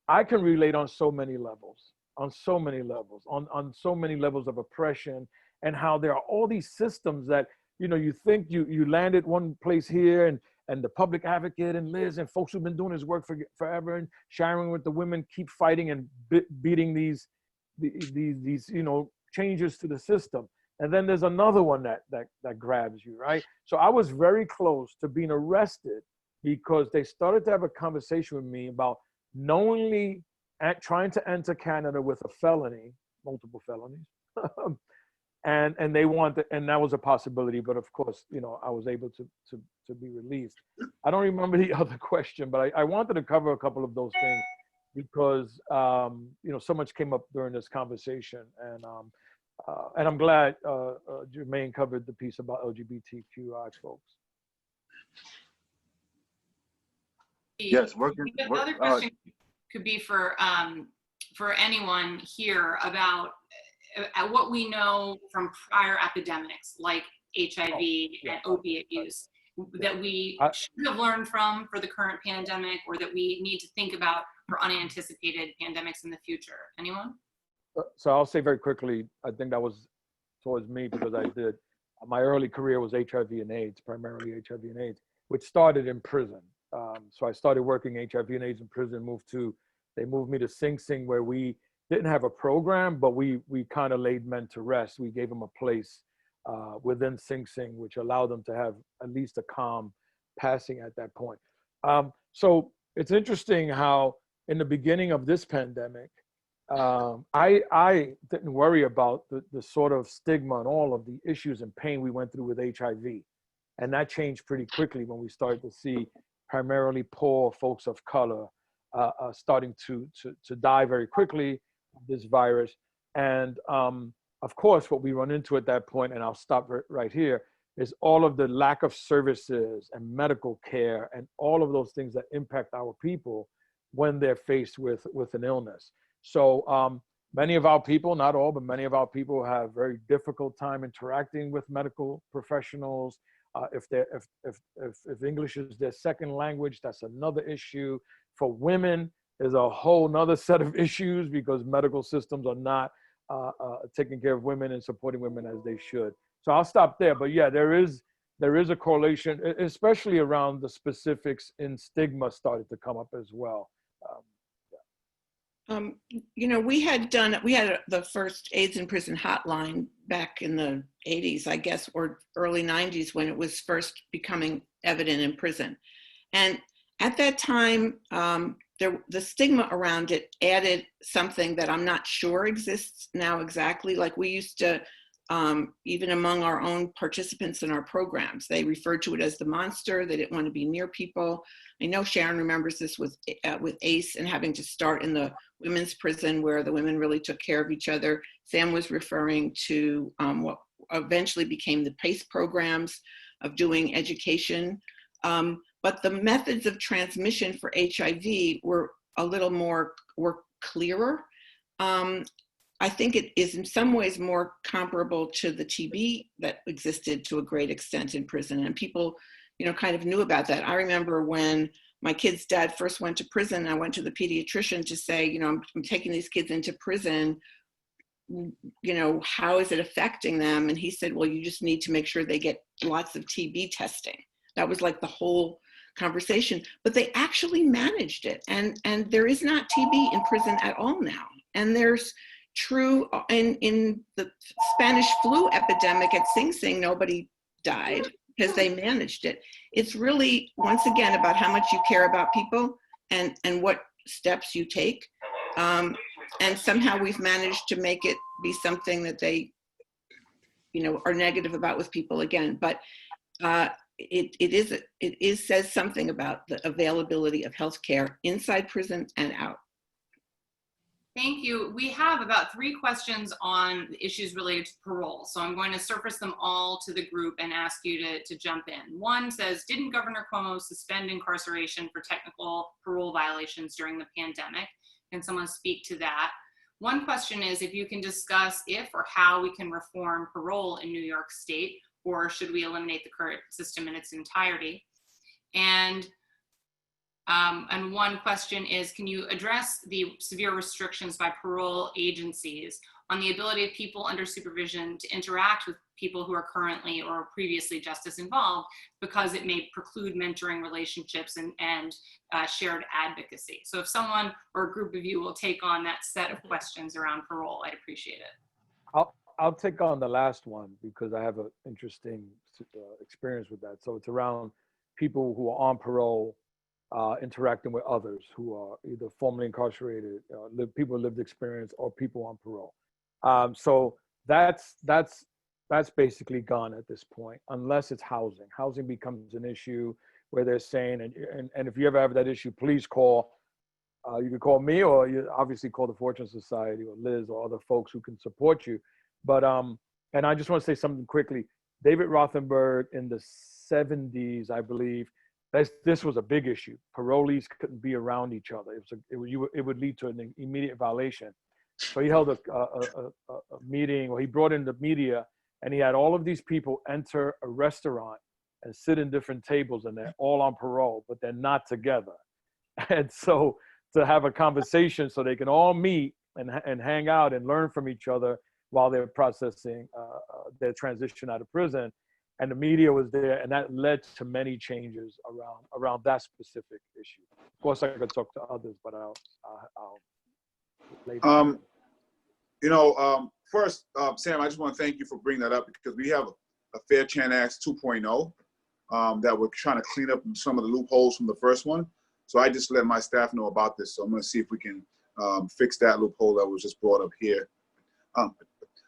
I can relate on so many levels. On so many levels of oppression, and how there are all these systems that, you think you landed one place here and the public advocate and Liz and folks who've been doing this work for forever, and Sharon with the women keep fighting and beating these changes to the system. And then there's another one that grabs you, right? So I was very close to being arrested because they started to have a conversation with me about knowingly trying to enter Canada with a felony, multiple felonies. and they wanted, and that was a possibility, but of course, I was able to be released. I don't remember the other question, but I wanted to cover a couple of those things because so much came up during this conversation, and I'm glad Jumaane covered the piece about LGBTQI folks. Yes, the other question could be for anyone here about what we know from prior epidemics like HIV and opiate use that we should have learned from for the current pandemic, or that we need to think about for unanticipated pandemics in the future. Anyone? So I'll say very quickly, I think that was towards me because my early career was HIV and AIDS, primarily HIV and AIDS, which started in prison. So I started working HIV and AIDS in prison, they moved me to Sing Sing, where we didn't have a program, but we kind of laid men to rest. We gave them a place within Sing Sing, which allowed them to have at least a calm passing at that point. So it's interesting how in the beginning of this pandemic, I didn't worry about the sort of stigma and all of the issues and pain we went through with HIV. And that changed pretty quickly when we started to see primarily poor folks of color starting to die very quickly of this virus. And of course, what we run into at that point, and I'll stop right here, is all of the lack of services and medical care and all of those things that impact our people when they're faced with an illness. So many of our people, not all, but many of our people have very difficult time interacting with medical professionals. If English is their second language, that's another issue. For women, there's a whole nother set of issues because medical systems are not taking care of women and supporting women as they should. So I'll stop there. But yeah, there is a correlation, especially around the specifics in stigma started to come up as well. We had the first AIDS in prison hotline back in the 80s, I guess, or early 90s when it was first becoming evident in prison. And at that time, the stigma around it added something that I'm not sure exists now exactly. Like we used to, even among our own participants in our programs, they referred to it as the monster. They didn't want to be near people. I know Sharon remembers this with ACE and having to start in the women's prison where the women really took care of each other. Sam was referring to what eventually became the PACE programs of doing education. But the methods of transmission for HIV were were clearer. I think it is in some ways more comparable to the TB that existed to a great extent in prison, and people, kind of knew about that. I remember when my kid's dad first went to prison, I went to the pediatrician to say, I'm taking these kids into prison, how is it affecting them? And he said, well, you just need to make sure they get lots of TB testing. That was like the whole conversation, but they actually managed it. And there is not TB in prison at all now. And there's true, in the Spanish flu epidemic at Sing Sing, nobody died because they managed it. It's really, once again, about how much you care about people and what steps you take. And somehow we've managed to make it be something that they, are negative about with people again. But it says something about the availability of healthcare inside prison and out. Thank you. We have about 3 questions on the issues related to parole. So I'm going to surface them all to the group and ask you to jump in. One says, didn't Governor Cuomo suspend incarceration for technical parole violations during the pandemic? Can someone speak to that? One question is if you can discuss if or how we can reform parole in New York State, or should we eliminate the current system in its entirety? And one question is, can you address the severe restrictions by parole agencies on the ability of people under supervision to interact with people who are currently or previously justice involved, because it may preclude mentoring relationships and shared advocacy. So if someone or a group of you will take on that set of questions around parole, I'd appreciate it. I'll take on the last one because I have an interesting experience with that. So it's around people who are on parole interacting with others who are either formerly incarcerated, people with lived experience, or people on parole. So that's basically gone at this point, unless it's housing. Housing becomes an issue where they're saying, and if you ever have that issue, please call. You can call me, or you obviously call the Fortune Society or Liz or other folks who can support you. But and I just want to say something quickly. David Rothenberg in the 70s, I believe, this was a big issue. Parolees couldn't be around each other. It would lead to an immediate violation. So he held a meeting, or he brought in the media, and he had all of these people enter a restaurant and sit in different tables, and they're all on parole, but they're not together. And so to have a conversation so they can all meet and hang out and learn from each other while they're processing their transition out of prison. And the media was there, and that led to many changes around that specific issue. Of course, I could talk to others, but I'll later. First, Sam, I just want to thank you for bringing that up, because we have a Fair Chance Act 2.0 that we're trying to clean up some of the loopholes from the first one. So I just let my staff know about this. So I'm going to see if we can fix that loophole that was just brought up here.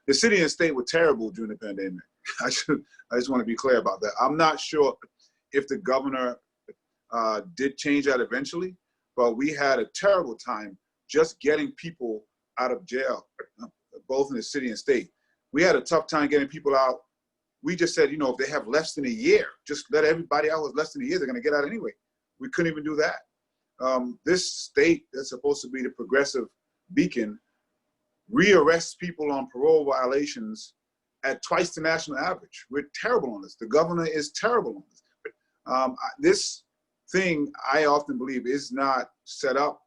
The city and state were terrible during the pandemic. I just want to be clear about that. I'm not sure if the governor did change that eventually, but we had a terrible time just getting people out of jail, both in the city and state. We had a tough time getting people out. We just said, if they have less than a year, just let everybody out with less than a year. They're going to get out anyway. We couldn't even do that. This state that's supposed to be the progressive beacon rearrests people on parole violations at twice the national average. We're terrible on this. The governor is terrible on this. This thing, I often believe, is not set up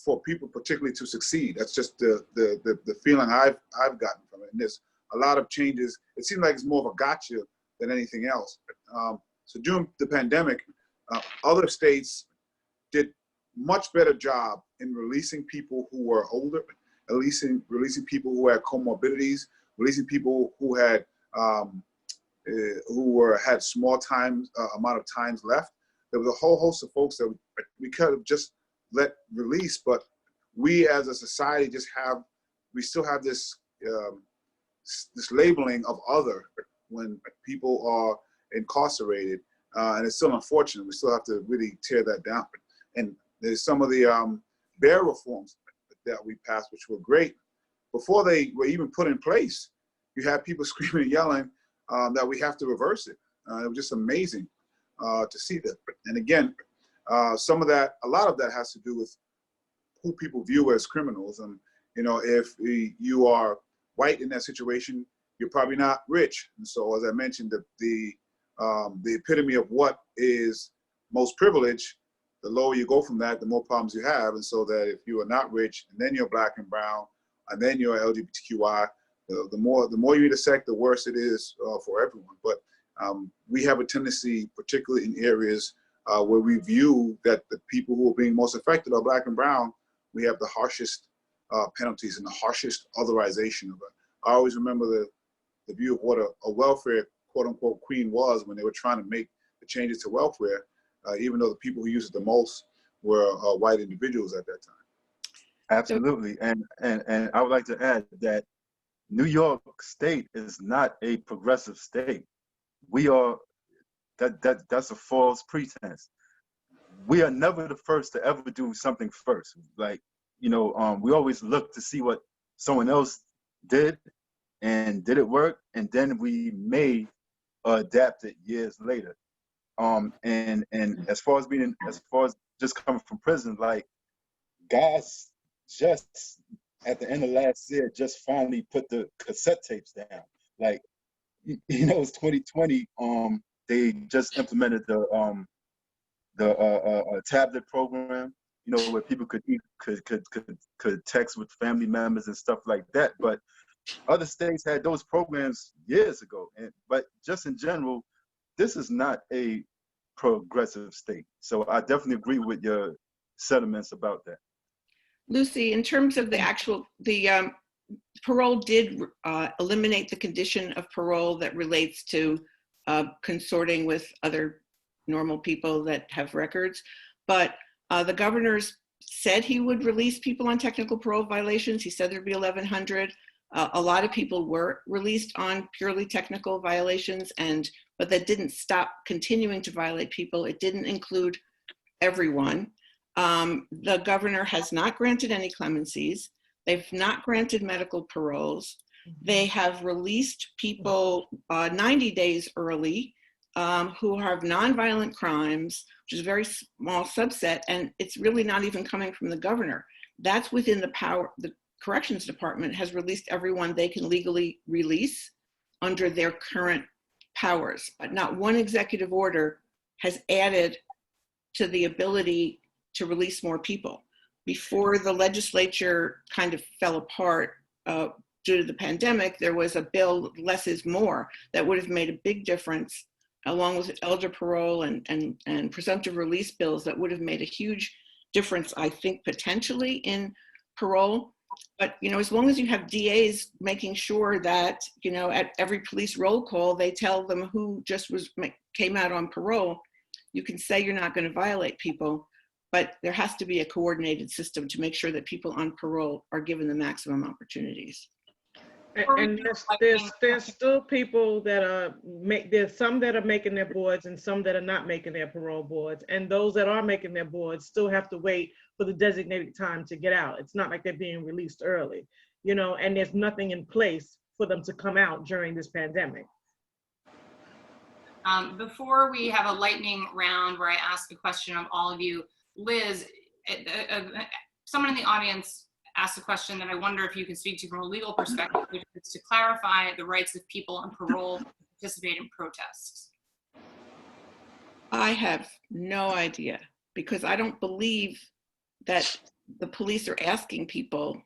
for people particularly to succeed. That's just the feeling I've gotten from it. And there's a lot of changes. It seems like it's more of a gotcha than anything else. So during the pandemic, other states did much better job in releasing people who were older, releasing people who had comorbidities, releasing people who had had small amount of times left. There was a whole host of folks that we could have just let release, but we as a society we still have this this labeling of other when people are incarcerated, and it's still unfortunate. We still have to really tear that down. And there's some of the bail reforms that we passed, which were great. Before they were even put in place, you had people screaming and yelling that we have to reverse it. It was just amazing to see that. And again, a lot of that has to do with who people view as criminals. And if you are white in that situation, you're probably not rich. And so, as I mentioned, the epitome of what is most privilege, the lower you go from that, the more problems you have. And so that if you are not rich, and then you're black and brown, and then you're LGBTQI, the more you intersect, the worse it is for everyone. But we have a tendency, particularly in areas where we view that the people who are being most affected are black and brown, we have the harshest penalties and the harshest otherization of it. I always remember the view of what a welfare, quote unquote, queen was when they were trying to make the changes to welfare, even though the people who used it the most were white individuals at that time. Absolutely. And I would like to add that New York State is not a progressive state. We are, that's a false pretense. We are never the first to ever do something first. Like, we always look to see what someone else did and did it work, and then we may adapt it years later. And as far as just coming from prison, like, guys just at the end of last year just finally put the cassette tapes down. Like, it's 2020. They just implemented the tablet program, where people could text with family members and stuff like that. But Other states had those programs years ago, but just in general, this is not a progressive state. So I definitely agree with your sentiments about that. Lucy, in terms of the actual, parole did eliminate the condition of parole that relates to consorting with other normal people that have records. But the governor's said he would release people on technical parole violations. He said there'd be 1,100. A lot of people were released on purely technical violations, but that didn't stop continuing to violate people. It didn't include everyone. The governor has not granted any clemencies. They've not granted medical paroles. They have released people 90 days early who have nonviolent crimes, which is a very small subset, and it's really not even coming from the governor. That's within the power. The Corrections Department has released everyone they can legally release under their current powers, but not one executive order has added to the ability to release more people. Before the legislature kind of fell apart due to the pandemic, there was a bill, less is more, that would have made a big difference, along with elder parole and presumptive release bills that would have made a huge difference, I think, potentially in parole. But, as long as you have DAs making sure that, at every police roll call, they tell them who just came out on parole, you can say you're not going to violate people, but there has to be a coordinated system to make sure that people on parole are given the maximum opportunities. And there's still people that there's some that are making their boards and some that are not making their parole boards. And those that are making their boards still have to wait for the designated time to get out. It's not like they're being released early, and there's nothing in place for them to come out during this pandemic. Before we have a lightning round where I ask a question of all of you, Liz, someone in the audience asked a question that I wonder if you can speak to from a legal perspective, which is to clarify the rights of people on parole to participate in protests. I have no idea, because I don't believe that the police are asking people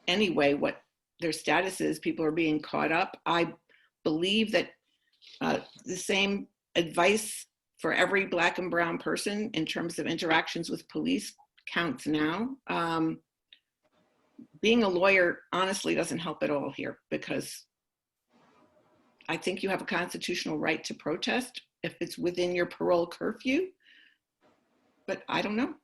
anyway what their status is. People are being caught up. I believe that the same advice for every Black and brown person in terms of interactions with police counts now. Being a lawyer honestly doesn't help at all here, because I think you have a constitutional right to protest if it's within your parole curfew, but I don't know.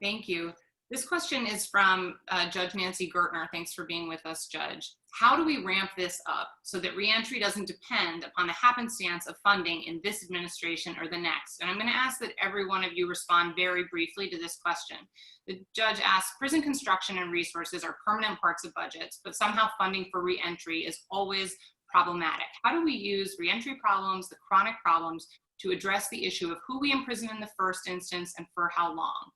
Thank you. This question is from Judge Nancy Gertner. Thanks for being with us, Judge. How do we ramp this up so that reentry doesn't depend upon the happenstance of funding in this administration or the next? And I'm going to ask that every one of you respond very briefly to this question. The judge asks, prison construction and resources are permanent parts of budgets, but somehow funding for reentry is always problematic. How do we use reentry problems, the chronic problems, to address the issue of who we imprison in the first instance and for how long?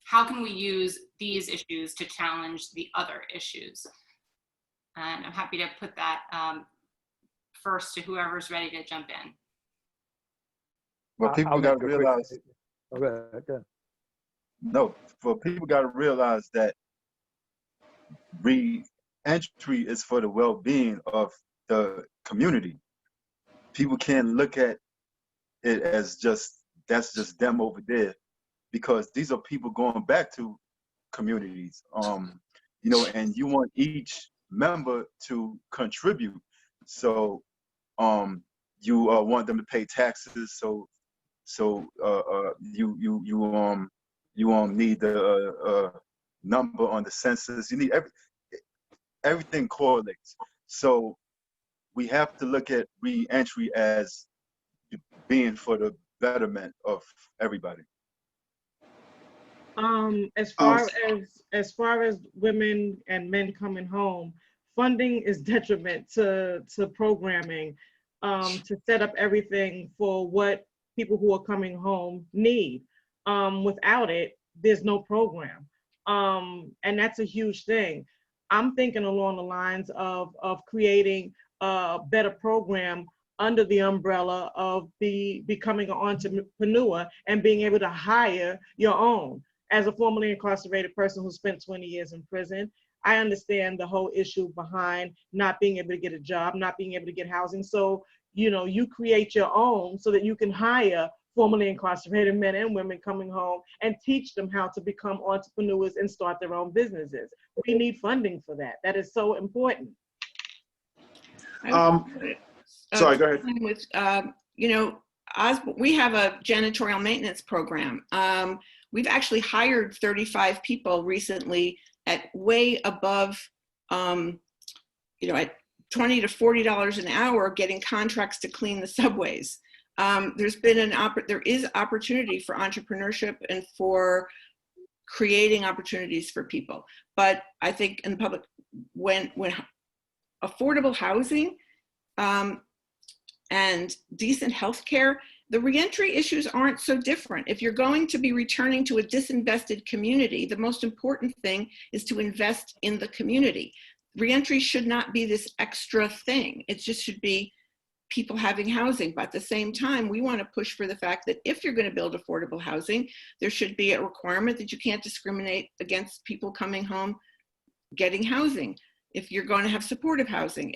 How can we use these issues to challenge the other issues? And I'm happy to put that first to whoever's ready to jump in. Well, people got to realize. Okay. No, for people got to realize that reentry is for the well-being of the community. People can't look at it as that's just them over there, because these are people going back to communities, and you want each member to contribute. So you want them to pay taxes. So you need the number on the census. You need everything correlates. So we have to look at reentry as being for the betterment of everybody. As far as women and men coming home, funding is detriment to programming, to set up everything for what people who are coming home need. Without it, there's no program. And that's a huge thing. I'm thinking along the lines of creating a better program under the umbrella of becoming an entrepreneur and being able to hire your own. as a formerly incarcerated person who spent 20 years in prison, I understand the whole issue behind not being able to get a job, not being able to get housing. So, you know, you create your own so that you can hire formerly incarcerated men and women coming home and teach them how to become entrepreneurs and start their own businesses. We need funding for that. That is so important. Sorry, go ahead. With, you know, Osborne, we have a janitorial maintenance program. We've actually hired 35 people recently at way above, you know, at $20 to $40 an hour, getting contracts to clean the subways. There's been there is opportunity for entrepreneurship and for creating opportunities for people. But I think in the public, when affordable housing and decent healthcare, the reentry issues aren't so different. If you're going to be returning to a disinvested community, the most important thing is to invest in the community. Reentry should not be this extra thing. It just should be people having housing. But at the same time, we want to push for the fact that if you're going to build affordable housing, there should be a requirement that you can't discriminate against people coming home getting housing. If you're going to have supportive housing,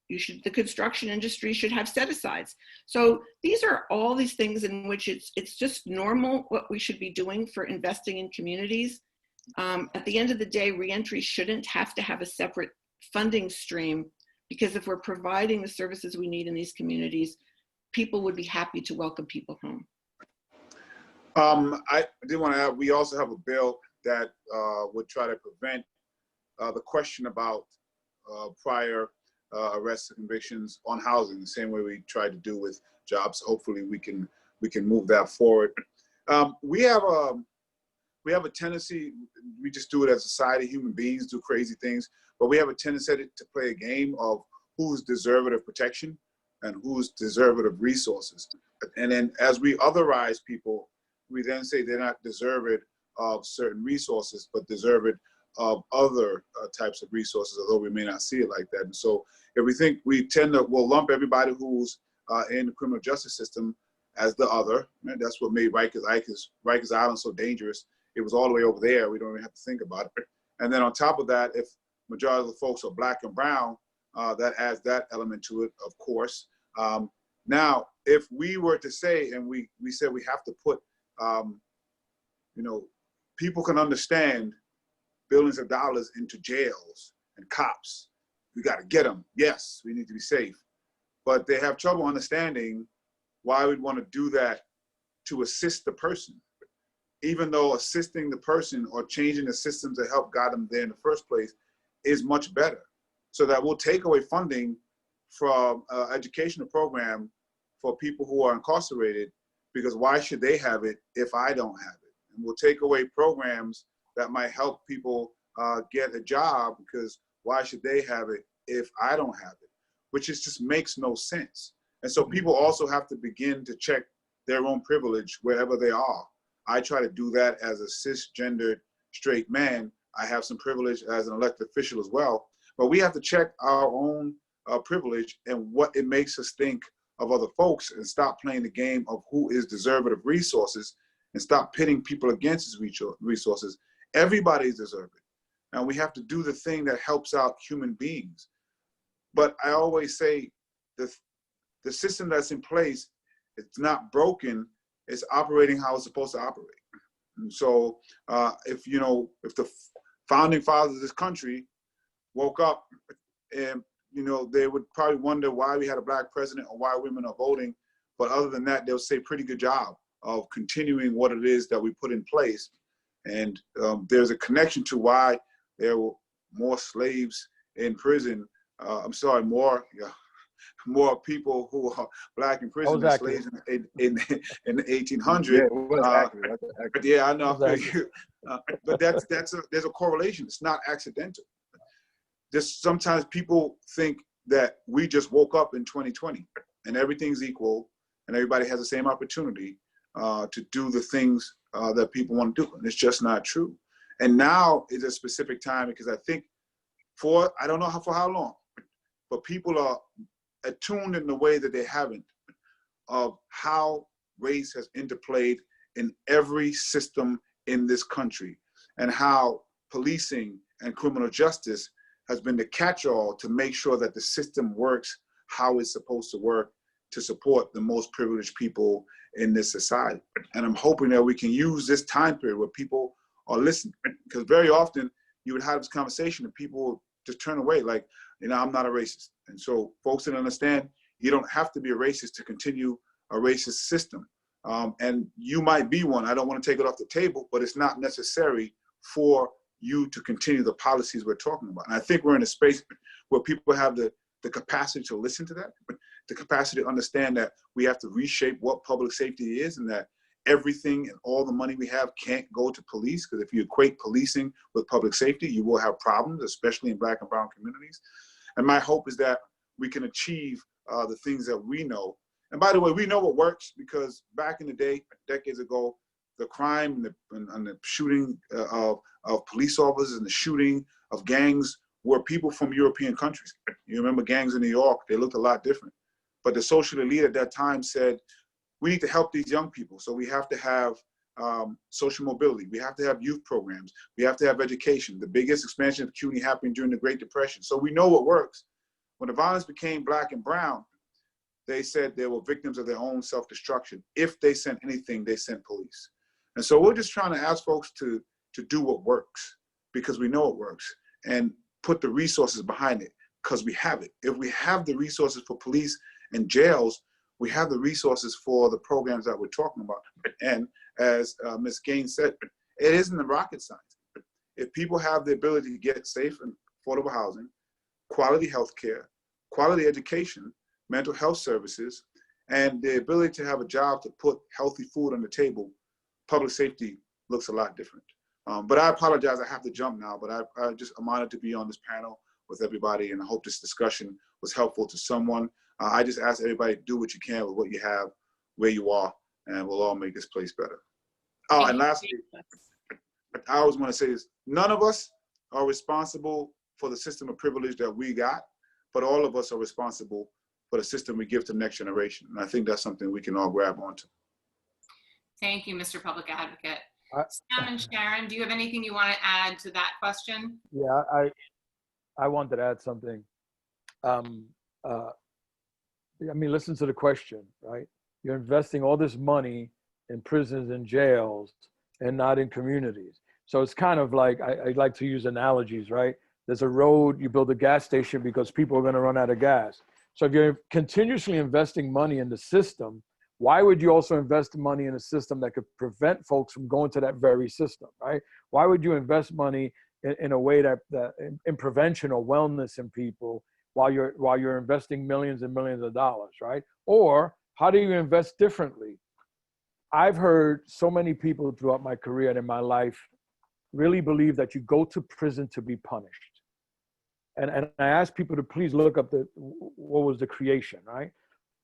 the construction industry should have set-asides. So these are all these things in which it's just normal what we should be doing for investing in communities. At the end of the day, reentry shouldn't have to have a separate funding stream, because if we're providing the services we need in these communities, people would be happy to welcome people home. I did want to add, we also have a bill that would try to prevent the question about prior arrests and convictions on housing, the same way we tried to do with jobs. Hopefully we can move that forward. We have a tendency, we just do it as a society, human beings do crazy things, but we have a tendency to play a game of who's deserving of protection and who's deserving of resources. And then as we otherize people, we then say they're not deserving of certain resources, but deserving of other types of resources, although we may not see it like that. And so if we think, we'll lump everybody who's in the criminal justice system as the other. And that's what made Rikers Island so dangerous. It was all the way over there. We don't even have to think about it. And then on top of that, if majority of the folks are Black and brown, that adds that element to it, of course. Now, if we were to say, and we said we have to put, you know, people can understand billions of dollars into jails and cops. We got to get them. Yes, we need to be safe. But they have trouble understanding why we'd want to do that to assist the person, even though assisting the person or changing the systems that help guide them there in the first place is much better. So that we'll take away funding from an educational program for people who are incarcerated, because why should they have it if I don't have it? And we'll take away programs that might help people get a job, because why should they have it if I don't have it? Which just makes no sense. And so people also have to begin to check their own privilege wherever they are. I try to do that as a cisgendered straight man. I have some privilege as an elected official as well, but we have to check our own privilege and what it makes us think of other folks, and stop playing the game of who is deserving of resources, and stop pitting people against resources. Everybody is deserving. And we have to do the thing that helps out human beings. But I always say the system that's in place, it's not broken, it's operating how it's supposed to operate. And so if the founding fathers of this country woke up and, you know, they would probably wonder why we had a Black president or why women are voting. But other than that, they'll say pretty good job of continuing what it is that we put in place. And there's a connection to why there were more slaves in prison. More people who are Black in prison than slaves in the 1800s. Yeah, it was accurate. Yeah, I know. But there's a correlation. It's not accidental. Just sometimes people think that we just woke up in 2020 and everything's equal and everybody has the same opportunity to do the things that people want to do. And it's just not true. And now is a specific time, because I think I don't know for how long, but people are attuned in the way that they haven't of how race has interplayed in every system in this country, and how policing and criminal justice has been the catch-all to make sure that the system works how it's supposed to work to support the most privileged people in this society. And I'm hoping that we can use this time period where people are listening, because very often you would have this conversation and people will just turn away like, you know, I'm not a racist. And so folks that understand, you don't have to be a racist to continue a racist system. And you might be one, I don't want to take it off the table, but it's not necessary for you to continue the policies we're talking about. And I think we're in a space where people have the capacity to listen to that, but the capacity to understand that we have to reshape what public safety is, and that everything and all the money we have can't go to police, because if you equate policing with public safety, you will have problems, especially in Black and brown communities. And my hope is that we can achieve the things that we know. And by the way, we know what works, because back in the day, decades ago, the crime and the shooting of police officers and the shooting of gangs were people from European countries. You remember gangs in New York, they looked a lot different. But the social elite at that time said, we need to help these young people. So we have to have social mobility. We have to have youth programs. We have to have education. The biggest expansion of CUNY happened during the Great Depression. So we know what works. When the violence became Black and brown, they said they were victims of their own self-destruction. If they sent anything, they sent police. And so we're just trying to ask folks to do what works, because we know it works, and put the resources behind it, because we have it. If we have the resources for police and jails, we have the resources for the programs that we're talking about. And as Ms. Gaynes said, it isn't a rocket science. If people have the ability to get safe and affordable housing, quality health care, quality education, mental health services, and the ability to have a job to put healthy food on the table, public safety looks a lot different. But I apologize, I have to jump now, but I'm honored to be on this panel with everybody, and I hope this discussion was helpful to someone. I just ask everybody to do what you can with what you have, where you are, and we'll all make this place better. Oh, and lastly, I always want to say this, none of us are responsible for the system of privilege that we got, but all of us are responsible for the system we give to the next generation. And I think that's something we can all grab onto. Thank you, Mr. Public Advocate. Sam and Sharon, do you have anything you want to add to that question? Yeah, I wanted to add something. I mean, listen to the question, right? You're investing all this money in prisons and jails and not in communities. So it's kind of like, I like to use analogies, right? There's a road, you build a gas station because people are going to run out of gas. So if you're continuously investing money in the system, why would you also invest money in a system that could prevent folks from going to that very system, right? Why would you invest money in a way that in prevention or wellness in people while you're investing millions and millions of dollars, right? Or how do you invest differently? I've heard so many people throughout my career and in my life really believe that you go to prison to be punished. And I ask people to please look up what was the creation, right?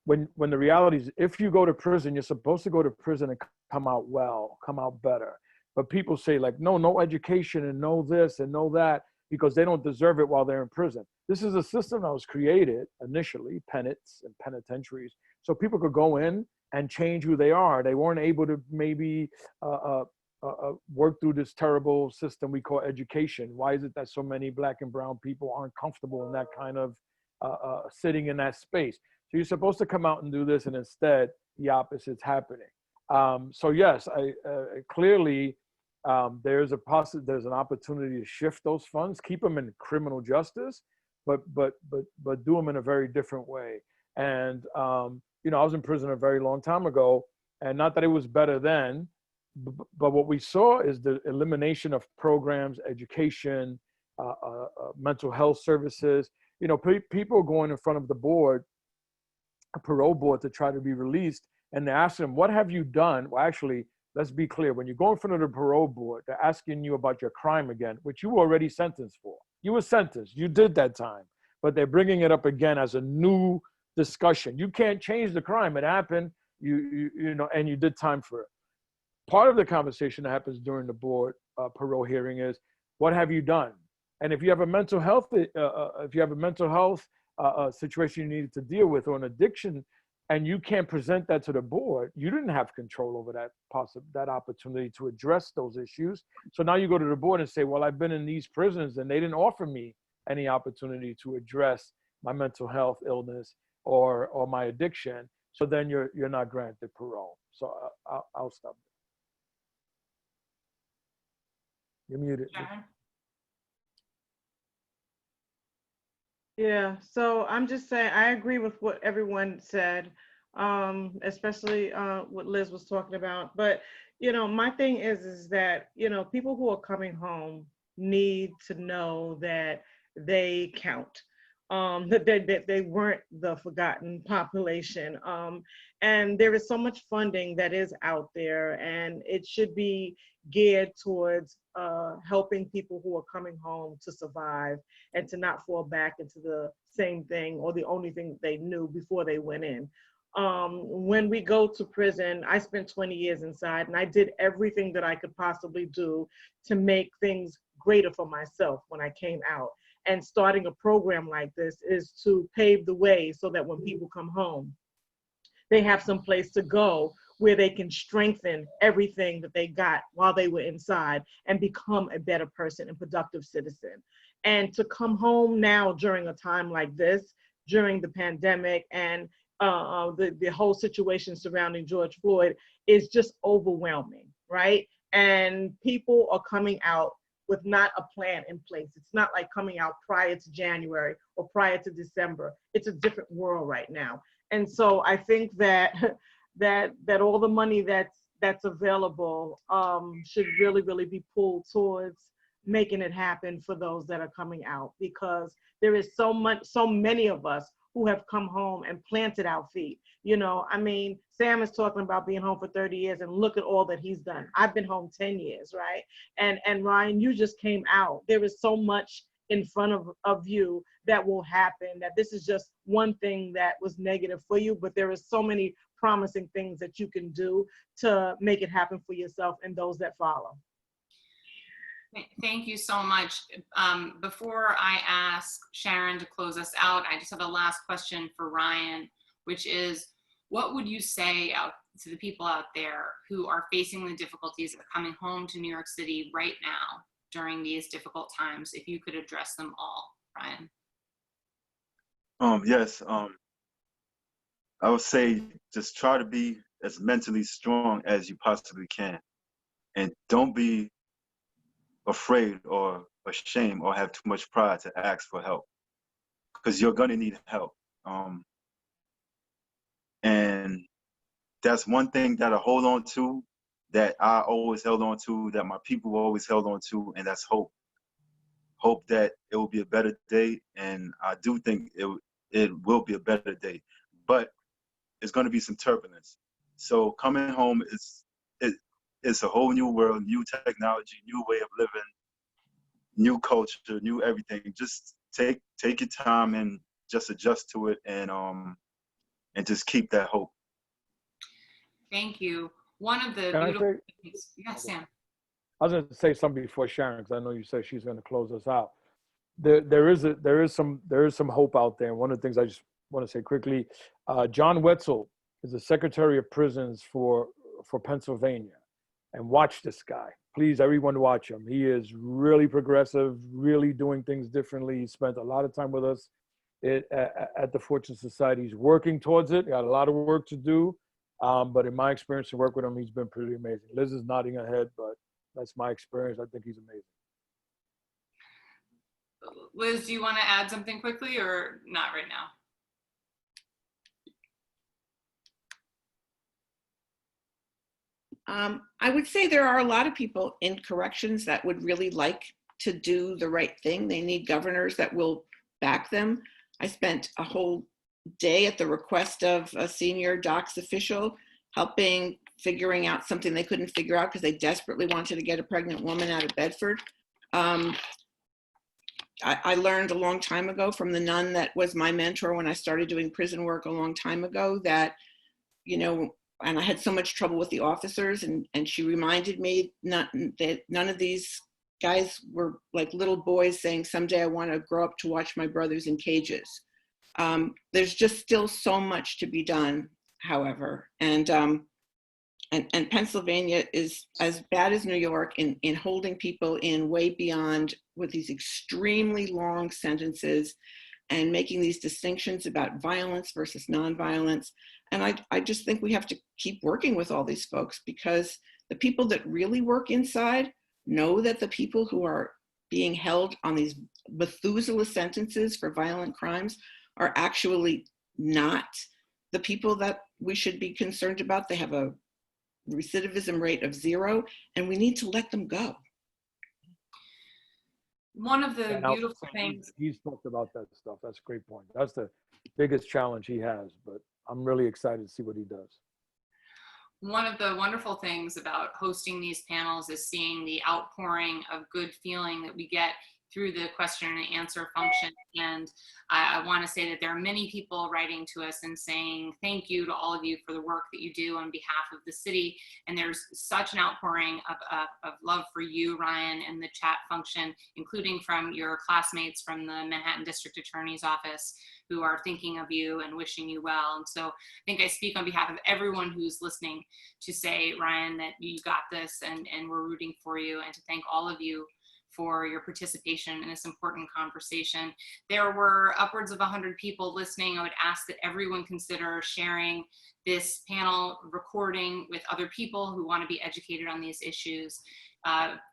When the reality is, if you go to prison, you're supposed to go to prison and come out well, come out better. But people say like, no education and no this and no that, because they don't deserve it while they're in prison. This is a system that was created initially, penance and penitentiaries, so people could go in and change who they are. They weren't able to maybe work through this terrible system we call education. Why is it that so many Black and brown people aren't comfortable in that kind of sitting in that space? So you're supposed to come out and do this, and instead the opposite's happening. So yes, clearly there's an opportunity to shift those funds, keep them in criminal justice, but do them in a very different way. And you know, I was in prison a very long time ago, and not that it was better then, but what we saw is the elimination of programs, education, mental health services. You know, people going in front of the board, a parole board, to try to be released, and they ask them, what have you done? Well, actually, let's be clear. When you go in front of the parole board, they're asking you about your crime again, which you were already sentenced for. You were sentenced, you did that time, but they're bringing it up again as a new discussion. You can't change the crime. It happened, you know, and you did time for it. Part of the conversation that happens during the board parole hearing is, what have you done? And if you have a mental health, situation you needed to deal with, or an addiction, and you can't present that to the board, you didn't have control over that opportunity to address those issues. So now you go to the board and say, well, I've been in these prisons and they didn't offer me any opportunity to address my mental health illness or my addiction. So then you're not granted parole. So I'll stop there. You're muted. Sharon? Yeah, so I'm just saying, I agree with what everyone said, especially what Liz was talking about. But, you know, my thing is that, you know, people who are coming home need to know that they count, that they weren't the forgotten population. And there is so much funding that is out there, and it should be geared towards helping people who are coming home to survive and to not fall back into the same thing or the only thing they knew before they went in. When we go to prison, I spent 20 years inside, and I did everything that I could possibly do to make things greater for myself when I came out. And starting a program like this is to pave the way so that when people come home, they have some place to go where they can strengthen everything that they got while they were inside and become a better person and productive citizen. And to come home now during a time like this, during the pandemic and the whole situation surrounding George Floyd is just overwhelming, right? And people are coming out with not a plan in place. It's not like coming out prior to January or prior to December. It's a different world right now. And so I think that that all the money that's available should really be pulled towards making it happen for those that are coming out, because there is so many of us who have come home and planted our feet. You know, I mean, Sam is talking about being home for 30 years and look at all that he's done. I've been home 10 years, right? And Ryan, you just came out. There is so much in front of you that will happen, that this is just one thing that was negative for you, but there is so many promising things that you can do to make it happen for yourself and those that follow. Thank you so much. Before I ask Sharon to close us out, I just have a last question for Ryan, which is, what would you say out to the people out there who are facing the difficulties of coming home to New York City right now during these difficult times, if you could address them all, Ryan? Yes, I would say just try to be as mentally strong as you possibly can, and don't be afraid or ashamed or have too much pride to ask for help, because you're gonna need help. And that's one thing that I hold on to, that I always held on to, that my people always held on to, and that's hope. Hope that it will be a better day, and I do think it will be a better day, but it's going to be some turbulence. So coming home it's a whole new world, new technology, new way of living, new culture, new everything. Just take your time and just adjust to it, and just keep that hope. Thank you. One of the Can beautiful things, yes, Sam. I was going to say something before Sharon, because I know you said she's going to close us out. There is some hope out there. And one of the things I just want to say quickly, John Wetzel is the Secretary of Prisons for Pennsylvania, and watch this guy. Please, everyone, watch him. He is really progressive, really doing things differently. He spent a lot of time with us at the Fortune Society. He's working towards it. Got a lot of work to do, but in my experience to work with him, he's been pretty amazing. Liz is nodding her head, but that's my experience. I think he's amazing. Liz, do you want to add something quickly or not right now? I would say there are a lot of people in corrections that would really like to do the right thing. They need governors that will back them. I spent a whole day at the request of a senior docs official figuring out something they couldn't figure out because they desperately wanted to get a pregnant woman out of Bedford. I learned a long time ago from the nun that was my mentor when I started doing prison work a long time ago that, you know, and I had so much trouble with the officers, and she reminded me that none of these guys were like little boys saying, someday I want to grow up to watch my brothers in cages. There's just still so much to be done. however. And Pennsylvania is as bad as New York in holding people in way beyond with these extremely long sentences and making these distinctions about violence versus nonviolence. And I just think we have to keep working with all these folks, because the people that really work inside know that the people who are being held on these Methuselah sentences for violent crimes are actually not the people that we should be concerned about. They have a recidivism rate of 0, and we need to let them go. One of the beautiful things. He's talked about that stuff. That's a great point. That's the biggest challenge he has, but I'm really excited to see what he does. One of the wonderful things about hosting these panels is seeing the outpouring of good feeling that we get through the question and answer function. And I want to say that there are many people writing to us and saying thank you to all of you for the work that you do on behalf of the city. And there's such an outpouring of love for you, Ryan, and the chat function, including from your classmates from the Manhattan District Attorney's Office, who are thinking of you and wishing you well. And so I think I speak on behalf of everyone who's listening to say, Ryan, that you got this, and we're rooting for you, and to thank all of you for your participation in this important conversation. There were upwards of 100 people listening. I would ask that everyone consider sharing this panel recording with other people who want to be educated on these issues.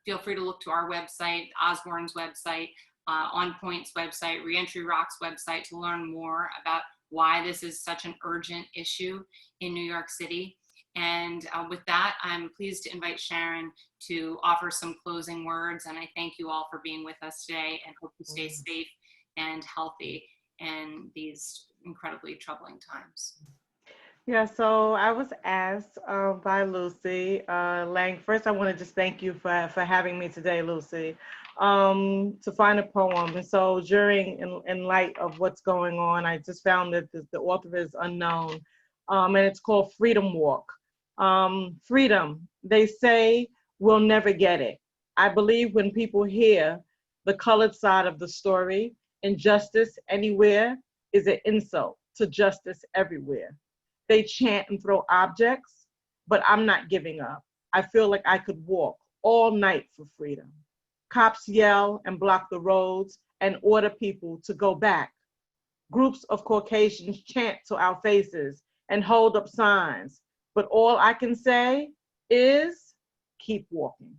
Feel free to look to our website, Osborne's website, OnPoint's website, Reentry Rock's website, to learn more about why this is such an urgent issue in New York City. And with that, I'm pleased to invite Sharon to offer some closing words. And I thank you all for being with us today, and hope you stay safe and healthy in these incredibly troubling times. Yeah, so I was asked by Lucy Lang. First, I want to just thank you for having me today, Lucy, to find a poem. And so in light of what's going on, I just found that the author is unknown, and it's called Freedom Walk. Freedom, they say we'll never get it. I believe when people hear the colored side of the story, injustice anywhere is an insult to justice everywhere. They chant and throw objects, but I'm not giving up. I feel like I could walk all night for freedom. Cops yell and block the roads and order people to go back. Groups of Caucasians chant to our faces and hold up signs. But all I can say is keep walking.